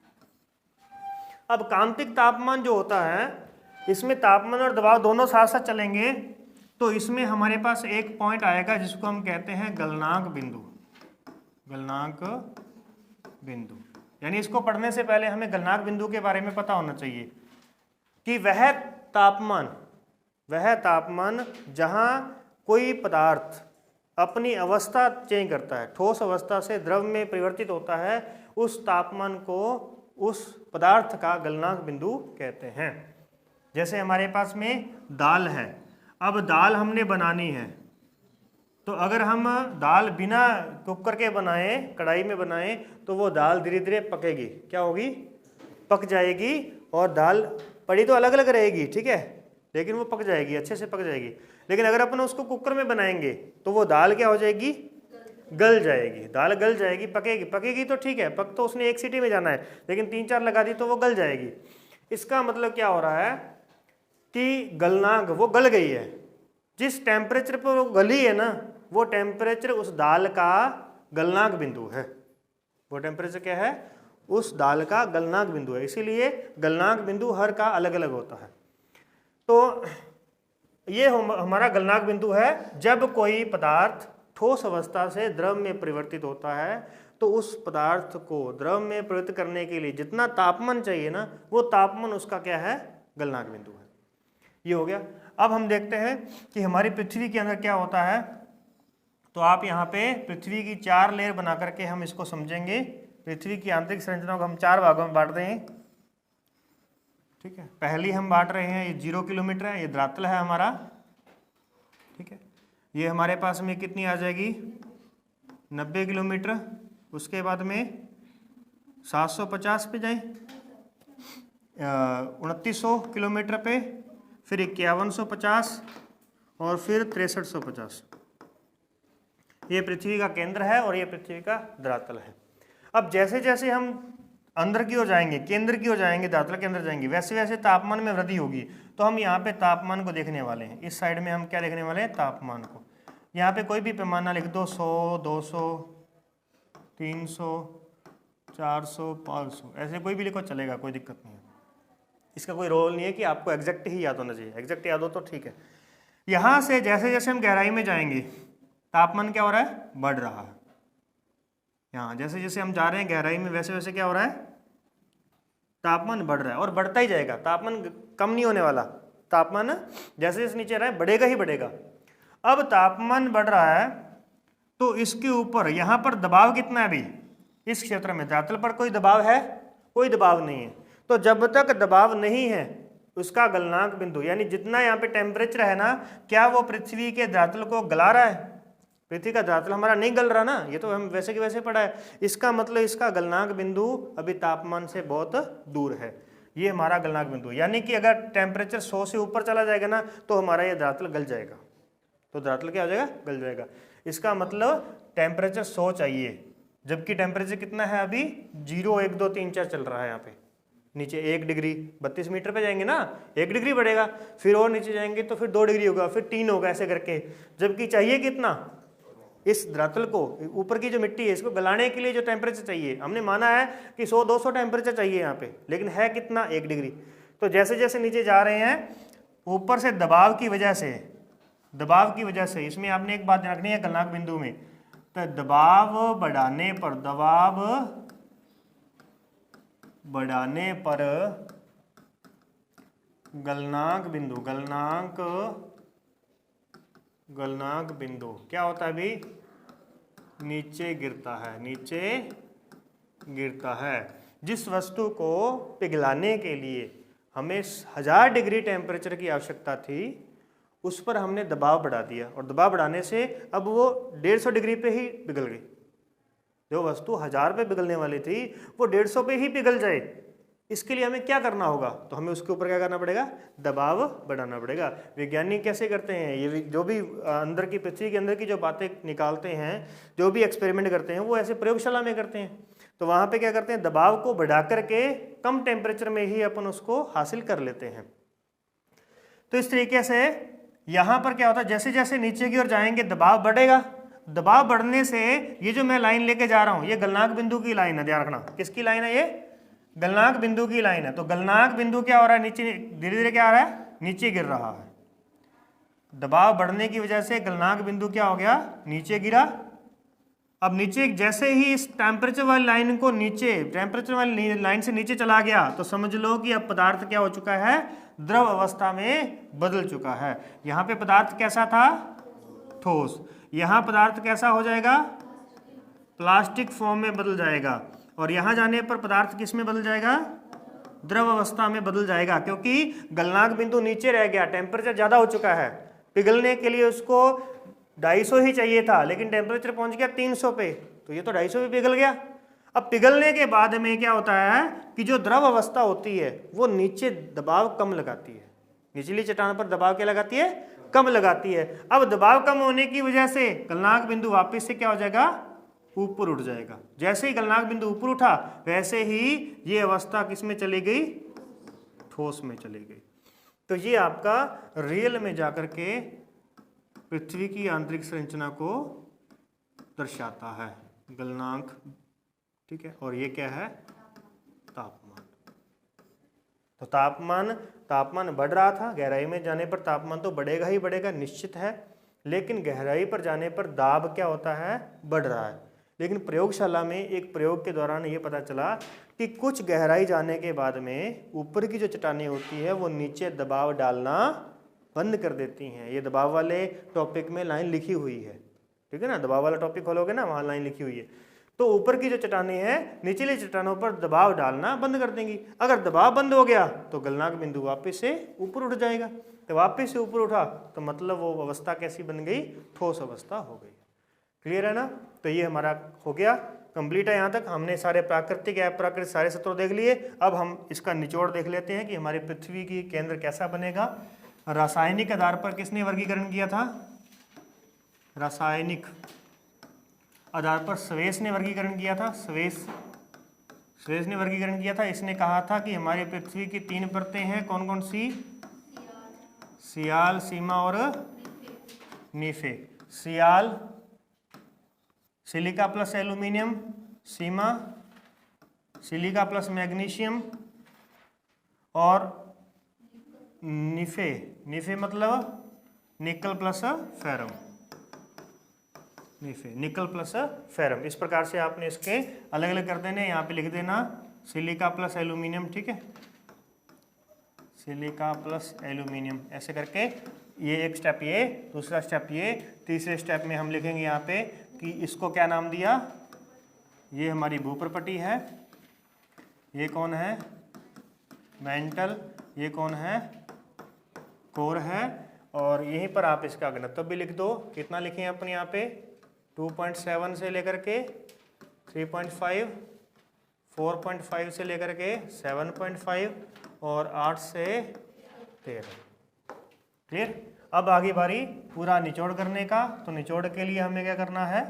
अब कांतिक तापमान जो होता है, इसमें तापमान और दबाव दोनों साथ साथ चलेंगे, तो इसमें हमारे पास एक पॉइंट आएगा जिसको हम कहते हैं गलनांक बिंदु। गलनांक बिंदु, यानी इसको पढ़ने से पहले हमें गलनांक बिंदु के बारे में पता होना चाहिए कि वह तापमान जहाँ कोई पदार्थ अपनी अवस्था चेंज करता है, ठोस अवस्था से द्रव में परिवर्तित होता है, उस तापमान को उस पदार्थ का गलनांक बिंदु कहते हैं। जैसे हमारे पास में दाल है, अब दाल हमने बनानी है, तो अगर हम दाल बिना कुकर के बनाएं, कढ़ाई में बनाएं, तो वो दाल धीरे धीरे पकेगी, क्या होगी, पक जाएगी। और दाल पड़ी तो अलग अलग रहेगी, ठीक है, लेकिन वो पक जाएगी, अच्छे से पक जाएगी। लेकिन अगर अपन उसको कुकर में बनाएंगे तो वो दाल क्या हो जाएगी, गल जाएगी। दाल गल जाएगी, पकेगी तो ठीक है, पक तो उसने एक सीटी में जाना है, लेकिन 3-4 लगा दी तो वो गल जाएगी। इसका मतलब क्या हो रहा है कि गलनांक वो गल गई है, जिस टेम्परेचर पर वो गली है ना वो टेम्परेचर उस दाल का गलनांक बिंदु है। वो टेम्परेचर क्या है? उस दाल का गलनांक बिंदु है। इसीलिए गलनांक बिंदु हर का अलग अलग होता है। तो ये हमारा गलनांक बिंदु है। जब कोई पदार्थ ठोस अवस्था से द्रव में परिवर्तित होता है तो उस पदार्थ को द्रव में परिवर्तित करने के लिए जितना तापमान चाहिए ना वो तापमान उसका क्या है? गलनांक बिंदु है। ये हो गया। अब हम देखते हैं कि हमारी पृथ्वी के अंदर क्या होता है। तो आप यहाँ पे पृथ्वी की 4 लेयर बना करके हम इसको समझेंगे। पृथ्वी की आंतरिक संरचना को हम 4 भागों में बांट रहे हैं, ठीक है। पहली हम बांट रहे हैं, ये 0 किलोमीटर है, ये धरातल है हमारा, ठीक है। ये हमारे पास में कितनी आ जाएगी? 90 किलोमीटर। उसके बाद में 750 पे जाए, 2900 किलोमीटर पे, फिर 5150 और फिर 6350। ये पृथ्वी का केंद्र है और ये पृथ्वी का धरातल है। अब जैसे जैसे हम अंदर की ओर जाएंगे, केंद्र की ओर जाएंगे, धरातल के अंदर जाएंगे, वैसे वैसे तापमान में वृद्धि होगी। तो हम यहाँ पे तापमान को देखने वाले हैं। इस साइड में हम क्या देखने वाले हैं? तापमान को। यहाँ पे कोई भी पैमाना लिख दो, 100, 200, 300, 400, 500, ऐसे कोई भी लिखो चलेगा, कोई दिक्कत नहीं है। इसका कोई रोल नहीं है कि आपको एग्जैक्ट ही याद होना चाहिए। एग्जैक्ट याद हो तो ठीक है। यहाँ से जैसे जैसे हम गहराई में जाएंगे तापमान क्या हो रहा है? बढ़ रहा है। यहाँ जैसे जैसे हम जा रहे हैं गहराई में वैसे वैसे क्या हो रहा है? तापमान बढ़ रहा है और बढ़ता ही जाएगा। तापमान कम नहीं होने वाला। तापमान जैसे जैसे नीचे रहा है बढ़ेगा ही बढ़ेगा। अब तापमान बढ़ रहा है तो इसके ऊपर यहाँ पर दबाव कितना है अभी? इस क्षेत्र में धरातल पर कोई दबाव है? कोई दबाव नहीं है। तो जब तक दबाव नहीं है उसका गलनांक बिंदु, यानी जितना यहाँ पे टेम्परेचर है ना, क्या वो पृथ्वी के धरातल को गला रहा है? पृथ्वी का धरातल हमारा नहीं गल रहा ना, ये तो हम वैसे के वैसे पढ़ा है। इसका मतलब इसका गलनांक बिंदु अभी तापमान से बहुत दूर है। ये हमारा गलनांक बिंदु, यानी कि अगर टेम्परेचर 100 से ऊपर चला जाएगा ना तो हमारा ये धरातल गल जाएगा। तो धरातल क्या हो जाएगा? गल जाएगा। इसका मतलब टेम्परेचर 100 चाहिए, जबकि टेम्परेचर कितना है अभी? 0, 1, 2, 3, 4 चल रहा है। यहाँ पे नीचे 1 डिग्री, 32 मीटर पे जाएंगे ना 1 डिग्री बढ़ेगा, फिर और नीचे जाएंगे तो फिर 2 डिग्री होगा, फिर 3 होगा, ऐसे करके। जबकि चाहिए कितना? इस धरातल को, ऊपर की जो मिट्टी है इसको गलाने के लिए जो टेम्परेचर चाहिए, हमने माना है कि 100-200 टेम्परेचर चाहिए यहाँ पे, लेकिन है कितना? 1 डिग्री। तो जैसे जैसे नीचे जा रहे हैं ऊपर से दबाव की वजह से इसमें आपने एक बात रखनी है गलनांक बिंदु में, तो दबाव बढ़ाने पर गलनांक बिंदु क्या होता है अभी? नीचे गिरता है। जिस वस्तु को पिघलाने के लिए हमें 1000 डिग्री टेम्परेचर की आवश्यकता थी उस पर हमने दबाव बढ़ा दिया, और दबाव बढ़ाने से अब वो 150 डिग्री पे ही पिघल गई। जो वस्तु 1000 पे पिघलने वाली थी वो 150 पे ही पिघल जाए, इसके लिए हमें क्या करना होगा? तो हमें उसके ऊपर क्या करना पड़ेगा? दबाव बढ़ाना पड़ेगा। वैज्ञानिक कैसे करते हैं? ये जो भी अंदर की, पृथ्वी के अंदर की जो बातें निकालते हैं, जो भी एक्सपेरिमेंट करते हैं, वो ऐसे प्रयोगशाला में करते हैं। तो वहाँ पे क्या करते हैं? दबाव को बढ़ा करके कम टेम्परेचर में ही अपन उसको हासिल कर लेते हैं। तो इस तरीके से यहाँ पर क्या होता है? जैसे जैसे नीचे की ओर जाएंगे दबाव बढ़ेगा। दबाव बढ़ने से ये जो मैं लाइन लेके जा रहा हूँ ये गलनांक बिंदु की लाइन है, ध्यान रखना। किसकी लाइन है? ये गलनांक बिंदु की लाइन है। तो गलनांक बिंदु क्या हो रहा है? नीचे धीरे धीरे क्या आ रहा है? नीचे गिर रहा है। दबाव बढ़ने की वजह से गलनांक बिंदु क्या हो गया? नीचे गिरा। अब नीचे जैसे ही इस टेम्परेचर वाली लाइन को टेम्परेचर वाली लाइन से नीचे चला गया तो समझ लो कि अब पदार्थ क्या हो चुका है? द्रव अवस्था में बदल चुका है। यहाँ पे पदार्थ कैसा था? ठोस। यहाँ पदार्थ कैसा हो जाएगा? प्लास्टिक फॉर्म में बदल जाएगा। और यहाँ जाने पर पदार्थ किस में बदल जाएगा? द्रव अवस्था में बदल जाएगा, क्योंकि गलनांक बिंदु नीचे रह गया, टेम्परेचर ज़्यादा हो चुका है। पिघलने के लिए उसको 250 ही चाहिए था, लेकिन टेम्परेचर पहुँच गया 300 पे, तो ये तो 250 पे पिघल गया। अब पिघलने के बाद में क्या होता है कि जो द्रव अवस्था होती है वो नीचे दबाव कम लगाती है। निचली चट्टान पर दबाव क्या लगाती है? कम लगाती है। अब दबाव कम होने की वजह से गलनांक बिंदु वापस से क्या हो जाएगा? ऊपर उठ जाएगा। जैसे ही गलनांक बिंदु ऊपर उठा वैसे ही ये अवस्था किस में चली गई? ठोस में चली गई। तो ये आपका रियल में जाकर के पृथ्वी की आंतरिक संरचना को दर्शाता है, गलनांक, ठीक है। और ये क्या है? तापमान। तो तापमान बढ़ रहा था, गहराई में जाने पर तापमान तो बढ़ेगा ही बढ़ेगा, निश्चित है, लेकिन गहराई पर जाने पर दाब क्या होता है? बढ़ रहा है। लेकिन प्रयोगशाला में एक प्रयोग के दौरान ये पता चला कि कुछ गहराई जाने के बाद में ऊपर की जो चट्टानें होती है वो नीचे दबाव डालना बंद कर देती हैं। ये दबाव वाले टॉपिक में लाइन लिखी हुई है, ठीक है ना। दबाव वाला टॉपिक खोलोगे ना, वहाँ लाइन लिखी हुई है। तो ऊपर की जो चट्टानें हैं निचली चट्टानों पर दबाव डालना बंद कर देंगी। अगर दबाव बंद हो गया तो गलनांक बिंदु वापस से ऊपर उठ जाएगा। तो वापस से ऊपर उठा तो मतलब वो अवस्था कैसी बन गई? ठोस अवस्था हो गई। क्लियर है ना। तो ये हमारा हो गया, कंप्लीट है। यहाँ तक हमने सारे प्राकृतिक अप्राकृतिक सारे सूत्र देख लिए। अब हम इसका निचोड़ देख लेते हैं कि हमारी पृथ्वी की केंद्र कैसा बनेगा। रासायनिक आधार पर किसने वर्गीकरण किया था? रासायनिक आधार पर स्वेस ने वर्गीकरण किया था। स्वेस ने वर्गीकरण किया था। इसने कहा था कि हमारी पृथ्वी की 3 परतें हैं, कौन कौन सी? सियाल, सीमा और नीफे। सियाल सिलिका प्लस एल्यूमिनियम, सीमा सिलिका प्लस मैग्नीशियम, और नीफे मतलब nickel plus ferrum. Nickel plus ferrum. इस प्रकार से आपने इसके अलग अलग कर देने। यहाँ पे लिख देना सिलिका प्लस एल्यूमिनियम, ठीक है, सिलिका प्लस एल्यूमिनियम, ऐसे करके ये एक स्टेप, ये दूसरा स्टेप, ये तीसरे स्टेप में हम लिखेंगे यहाँ पे कि इसको क्या नाम दिया? ये हमारी भूप्रपटी है, ये कौन है? मेंटल, ये कौन है? कोर है। और यहीं पर आप इसका घनत्व भी लिख दो। कितना लिखे हैं अपने यहाँ पे? 2.7 से लेकर के 3.5, 4.5 से लेकर के 7.5 और 8 से 13। क्लियर। अब आगे बारी पूरा निचोड़ करने का। तो निचोड़ के लिए हमें क्या करना है?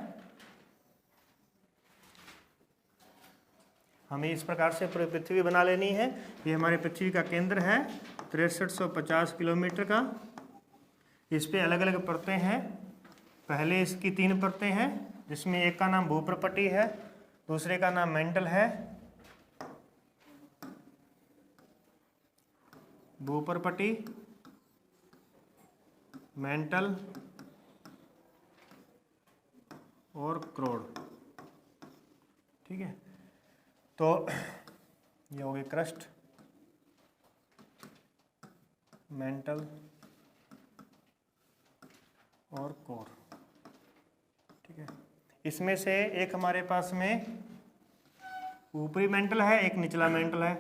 हमें इस प्रकार से पूरी पृथ्वी बना लेनी है। ये हमारे पृथ्वी का केंद्र है 6350 किलोमीटर का। इस पे अलग अलग परतें हैं। पहले इसकी 3 परतें हैं, जिसमें एक का नाम भूप्रपटी है, दूसरे का नाम मेंटल है, भूप्रपटी, मेंटल और क्रोड, ठीक है। तो ये हो गई क्रस्ट, मेंटल और कोर, ठीक है। इसमें से एक हमारे पास में ऊपरी मेंटल है, एक निचला मेंटल है,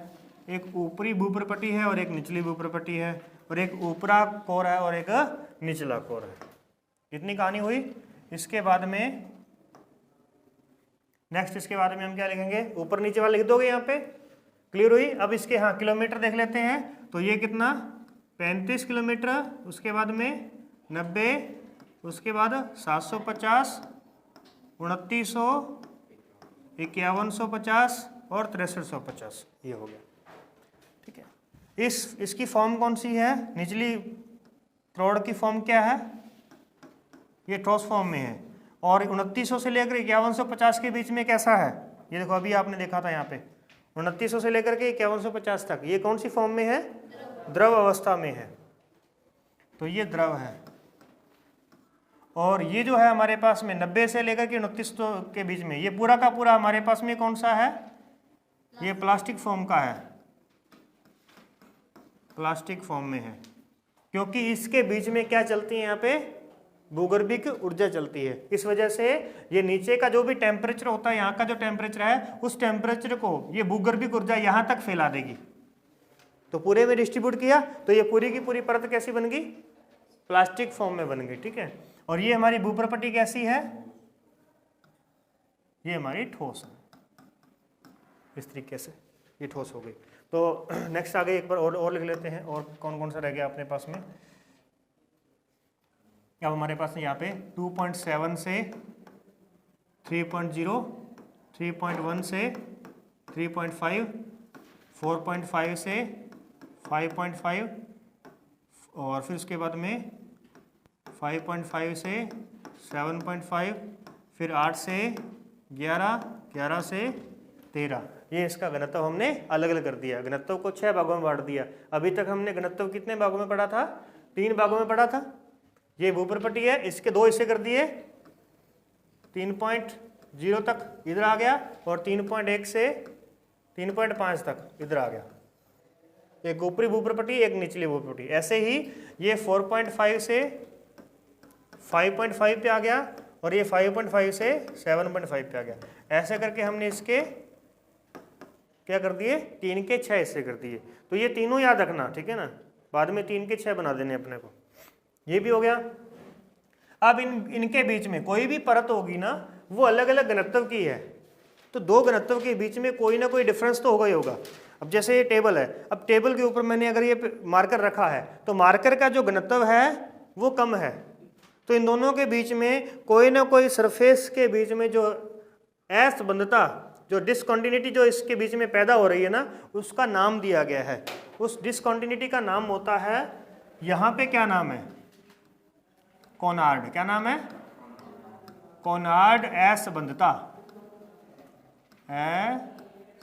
एक ऊपरी भूप्रपटी है और एक निचली भूप्रपटी है, और एक ऊपरा कोर है और एक निचला कोर है। इतनी कहानी हुई। इसके बाद में नेक्स्ट, इसके बाद में हम क्या लिखेंगे? ऊपर नीचे वाला लिख दोगे यहाँ पे। क्लियर हुई। अब इसके हाँ किलोमीटर देख लेते हैं। तो ये कितना? 35 किलोमीटर, उसके बाद में 90, उसके बाद 750, 2900, 5150 और 6350, ये हो गया, ठीक है। इसकी फॉर्म कौन सी है? निचली क्रोड की फॉर्म क्या है? ये ठोस फॉर्म में है। और 2900 से लेकर 5150 के बीच में कैसा है? ये देखो, अभी आपने देखा था यहाँ पे 2900 से लेकर के 5150 तक, ये कौन सी फॉर्म में है? द्रव अवस्था में है। तो ये द्रव है। और ये जो है हमारे पास में 90 से लेकर के 2900 के बीच में, ये पूरा का पूरा हमारे पास में कौन सा है? ये प्लास्टिक फॉर्म का है, प्लास्टिक फॉर्म में है। क्योंकि इसके बीच में क्या चलती है? यहाँ पे भूगर्भिक ऊर्जा चलती है। इस वजह से ये नीचे का जो भी टेम्परेचर होता है, यहाँ का जो टेम्परेचर है, उस टेम्परेचर को ये भूगर्भिक ऊर्जा यहाँ तक फैला देगी। तो पूरे में डिस्ट्रीब्यूट किया तो ये पूरी की पूरी परत कैसी बन गई? प्लास्टिक फॉर्म में बन गई, ठीक है। और ये हमारी भूप्रपटी कैसी है? ये हमारी ठोस है। इस तरीके से ये ठोस हो गई। तो नेक्स्ट आगे एक बार और लिख लेते हैं, और कौन कौन सा रह गया अपने पास में। अब हमारे पास यहाँ पे 2.7 से 3.0, 3.1 से 3.5, 4.5 से 5.5 और फिर उसके बाद में 5.5 से 7.5, फिर 8 से 11, 11 से 13। ये इसका घनत्व हमने अलग अलग कर दिया, घनत्व को 6 भागों में बांट दिया। अभी तक हमने घनत्व कितने भागों में पढ़ा था? 3 भागों में पढ़ा था। ये भूप्रपट्टी है, इसके 2 हिस्से कर दिए, 3.0 तक इधर आ गया और 3.1 से 3.5 तक इधर आ गया। एक ऊपरी भूप्रपट्टी, एक निचली भूप्रपट्टी। ऐसे ही ये 4.5 से 5.5 पे आ गया और ये 5.5 से 7.5 पे आ गया। ऐसे करके हमने इसके क्या कर दिए? 3 के 6 हिस्से कर दिए। तो ये तीनों याद रखना, ठीक है ना, बाद में 3 के 6 बना देने अपने को। ये भी हो गया। अब इनके बीच में कोई भी परत होगी ना, वो अलग अलग घनत्व की है, तो 2 घनत्व के बीच में कोई ना कोई डिफरेंस तो होगा ही होगा। अब जैसे ये टेबल है, अब टेबल के ऊपर मैंने अगर ये मार्कर रखा है तो मार्कर का जो घनत्व है वो कम है, तो इन दोनों के बीच में कोई ना कोई सरफेस के बीच में जो असंबंधता, जो डिसकंटिन्यूटी जो इसके बीच में पैदा हो रही है ना, उसका नाम दिया गया है। उस डिसकंटिन्यूटी का नाम होता है, यहाँ पे क्या नाम है? कोनार्ड। क्या नाम है? कोनार्ड असंबंधता।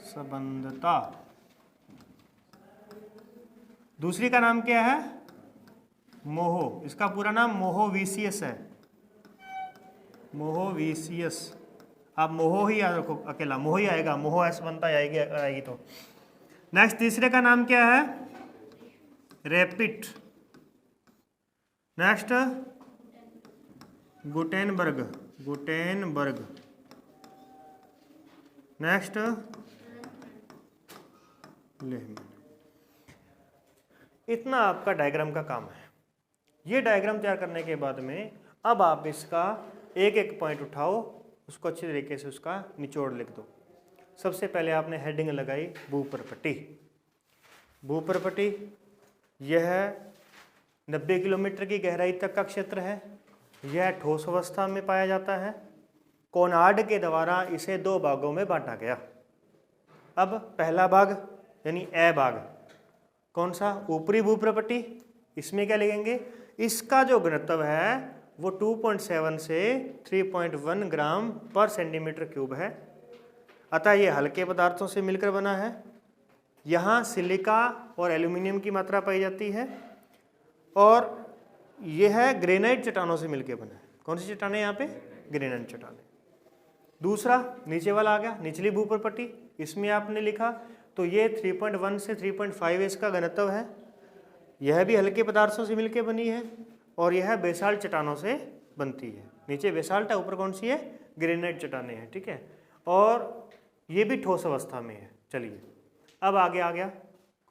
असंबंधता। दूसरी का नाम क्या है? मोहो। इसका पूरा नाम मोहोविसियस है। मोहोविसियस। आप मोहो ही याद रखो, अकेला मोहो ही आएगा, मोहो असंबंधता आएगी तो। नेक्स्ट तीसरे का नाम क्या है? Rapid. Next Gutenberg. Gutenberg. Next Lehman. इतना आपका डायग्राम का काम है। ये डायग्राम तैयार करने के बाद में अब आप इसका एक एक पॉइंट उठाओ, उसको अच्छी तरीके से उसका निचोड़ लिख दो। सबसे पहले आपने हेडिंग लगाई भूप्रपट्टी। भूप्रपट्टी यह 90 किलोमीटर की गहराई तक का क्षेत्र है। यह ठोस अवस्था में पाया जाता है। कोनार्ड के द्वारा इसे 2 भागों में बांटा गया। अब पहला भाग यानी ए भाग, कौन सा? ऊपरी भूप्रपट्टी। इसमें क्या लिखेंगे? इसका जो घनत्व है वो 2.7 से 3.1 ग्राम पर सेंटीमीटर क्यूब है। अतः ये हल्के पदार्थों से मिलकर बना है। यहाँ सिलिका और एल्यूमिनियम की मात्रा पाई जाती है और यह ग्रेनाइट चट्टानों से मिलकर बना है। कौन सी चट्टानें यहाँ पे? ग्रेनाइट चट्टानें। दूसरा नीचे वाला आ गया, निचली भूप्रपट्टी। इसमें आपने लिखा तो ये 3.1 से 3.5 इसका घनत्व है। यह भी हल्के पदार्थों से मिलकर बनी है और यह बेसाल्ट चट्टानों से बनती है। नीचे बेसाल्ट है, ऊपर कौन सी है? ग्रेनाइट चट्टानें हैं, ठीक है। और ये भी ठोस अवस्था में है। चलिए अब आगे आ गया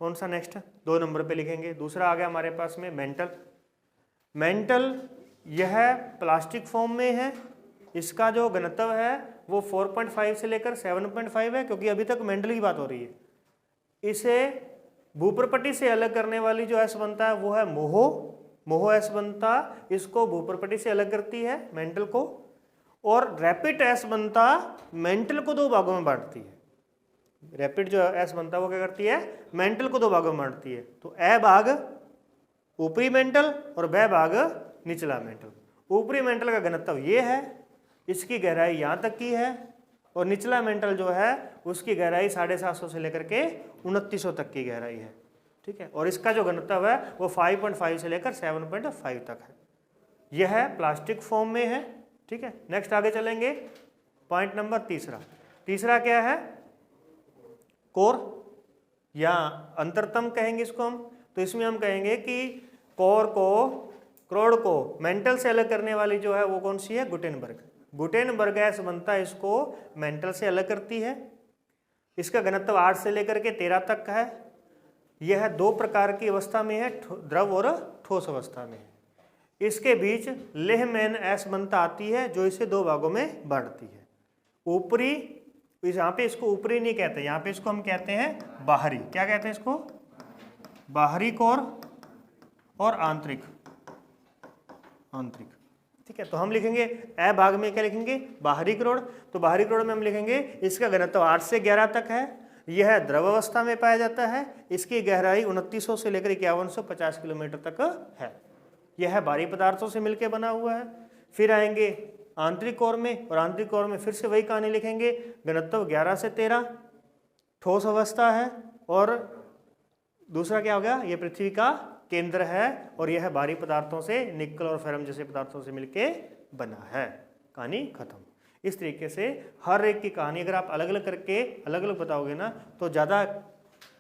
कौन सा? नेक्स्ट 2 नंबर पे लिखेंगे। दूसरा आ गया हमारे पास में मेंटल। मेंटल यह प्लास्टिक फॉर्म में है। इसका जो घनत्व है वो 4.5 से लेकर 7.5 है, क्योंकि अभी तक मेंटल की बात हो रही है। इसे भूप्रपट्टी से अलग करने वाली जो असंबंधता है वो है मोहो। मोहो असंबंधता इसको भूप्रपट्टी से अलग करती है, मेंटल को। और रैपिड असंबंधता मेंटल को 2 भागों में बांटती है। रैपिड जो असंबंधता वो क्या करती है? मेंटल को 2 भागों में बांटती है। तो ए भाग ऊपरी मेंटल और ब भाग निचला मेंटल। ऊपरी मेंटल का घनत्व ये है, इसकी गहराई यहाँ तक की है, और निचला मेंटल जो है उसकी गहराई 750 से लेकर के 2900 तक की गहराई है, ठीक है। और इसका जो घनत्व है वो 5.5 से लेकर 7.5 तक है। यह है प्लास्टिक फॉर्म में है, ठीक है। नेक्स्ट आगे चलेंगे, पॉइंट नंबर तीसरा क्या है? कोर या अंतरतम कहेंगे इसको हम। तो इसमें हम कहेंगे कि क्रोड को मेंटल से अलग करने वाली जो है वो कौन सी है? गुटेनबर्ग। गुटेनबर्ग असंबंधता इसको मेंटल से अलग करती है। इसका घनत्व 8 से लेकर के 13 तक है। यह 2 प्रकार की अवस्था में है, द्रव और ठोस अवस्था में है। इसके बीच लेहमैन असंबंधता आती है जो इसे 2 भागों में बांटती है। ऊपरी, यहाँ पे इसको ऊपरी नहीं कहते, यहाँ पे इसको हम कहते हैं बाहरी। क्या कहते हैं इसको? बाहरी कोर और आंतरिक, ठीक है। तो हम लिखेंगे ए भाग में क्या लिखेंगे? बाहरी क्रोड। तो बाहरी क्रोड में हम लिखेंगे इसका घनत्व 8 से 11 तक है। यह द्रव अवस्था में पाया जाता है। इसकी गहराई 2900 से लेकर 5150 किलोमीटर तक है। यह भारी पदार्थों से मिलकर बना हुआ है। फिर आएंगे आंतरिक कोर में, और आंतरिक कोर में फिर से वही कहानी लिखेंगे। घनत्व 11 से 13, ठोस अवस्था है, और दूसरा क्या हो गया, ये पृथ्वी का केंद्र है, और यह भारी पदार्थों से, निकल और फेरम जैसे पदार्थों से मिलके बना है। कहानी खत्म। इस तरीके से हर एक की कहानी अगर आप अलग अलग करके अलग अलग बताओगे ना तो ज़्यादा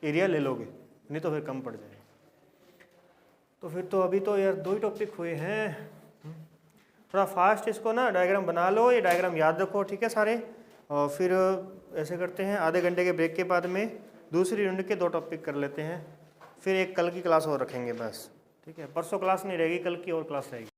एरिया ले लोगे, नहीं तो फिर कम पड़ जाएगा। तो फिर तो अभी तो यार 2 ही टॉपिक हुए हैं। थोड़ा फास्ट इसको ना डायग्राम बना लो, ये डायग्राम याद रखो, ठीक है सारे। और फिर ऐसे करते हैं, आधे घंटे के ब्रेक के बाद में दूसरी यूनिट के 2 टॉपिक कर लेते हैं, फिर एक कल की क्लास और रखेंगे बस, ठीक है। परसों क्लास नहीं रहेगी, कल की और क्लास रहेगी।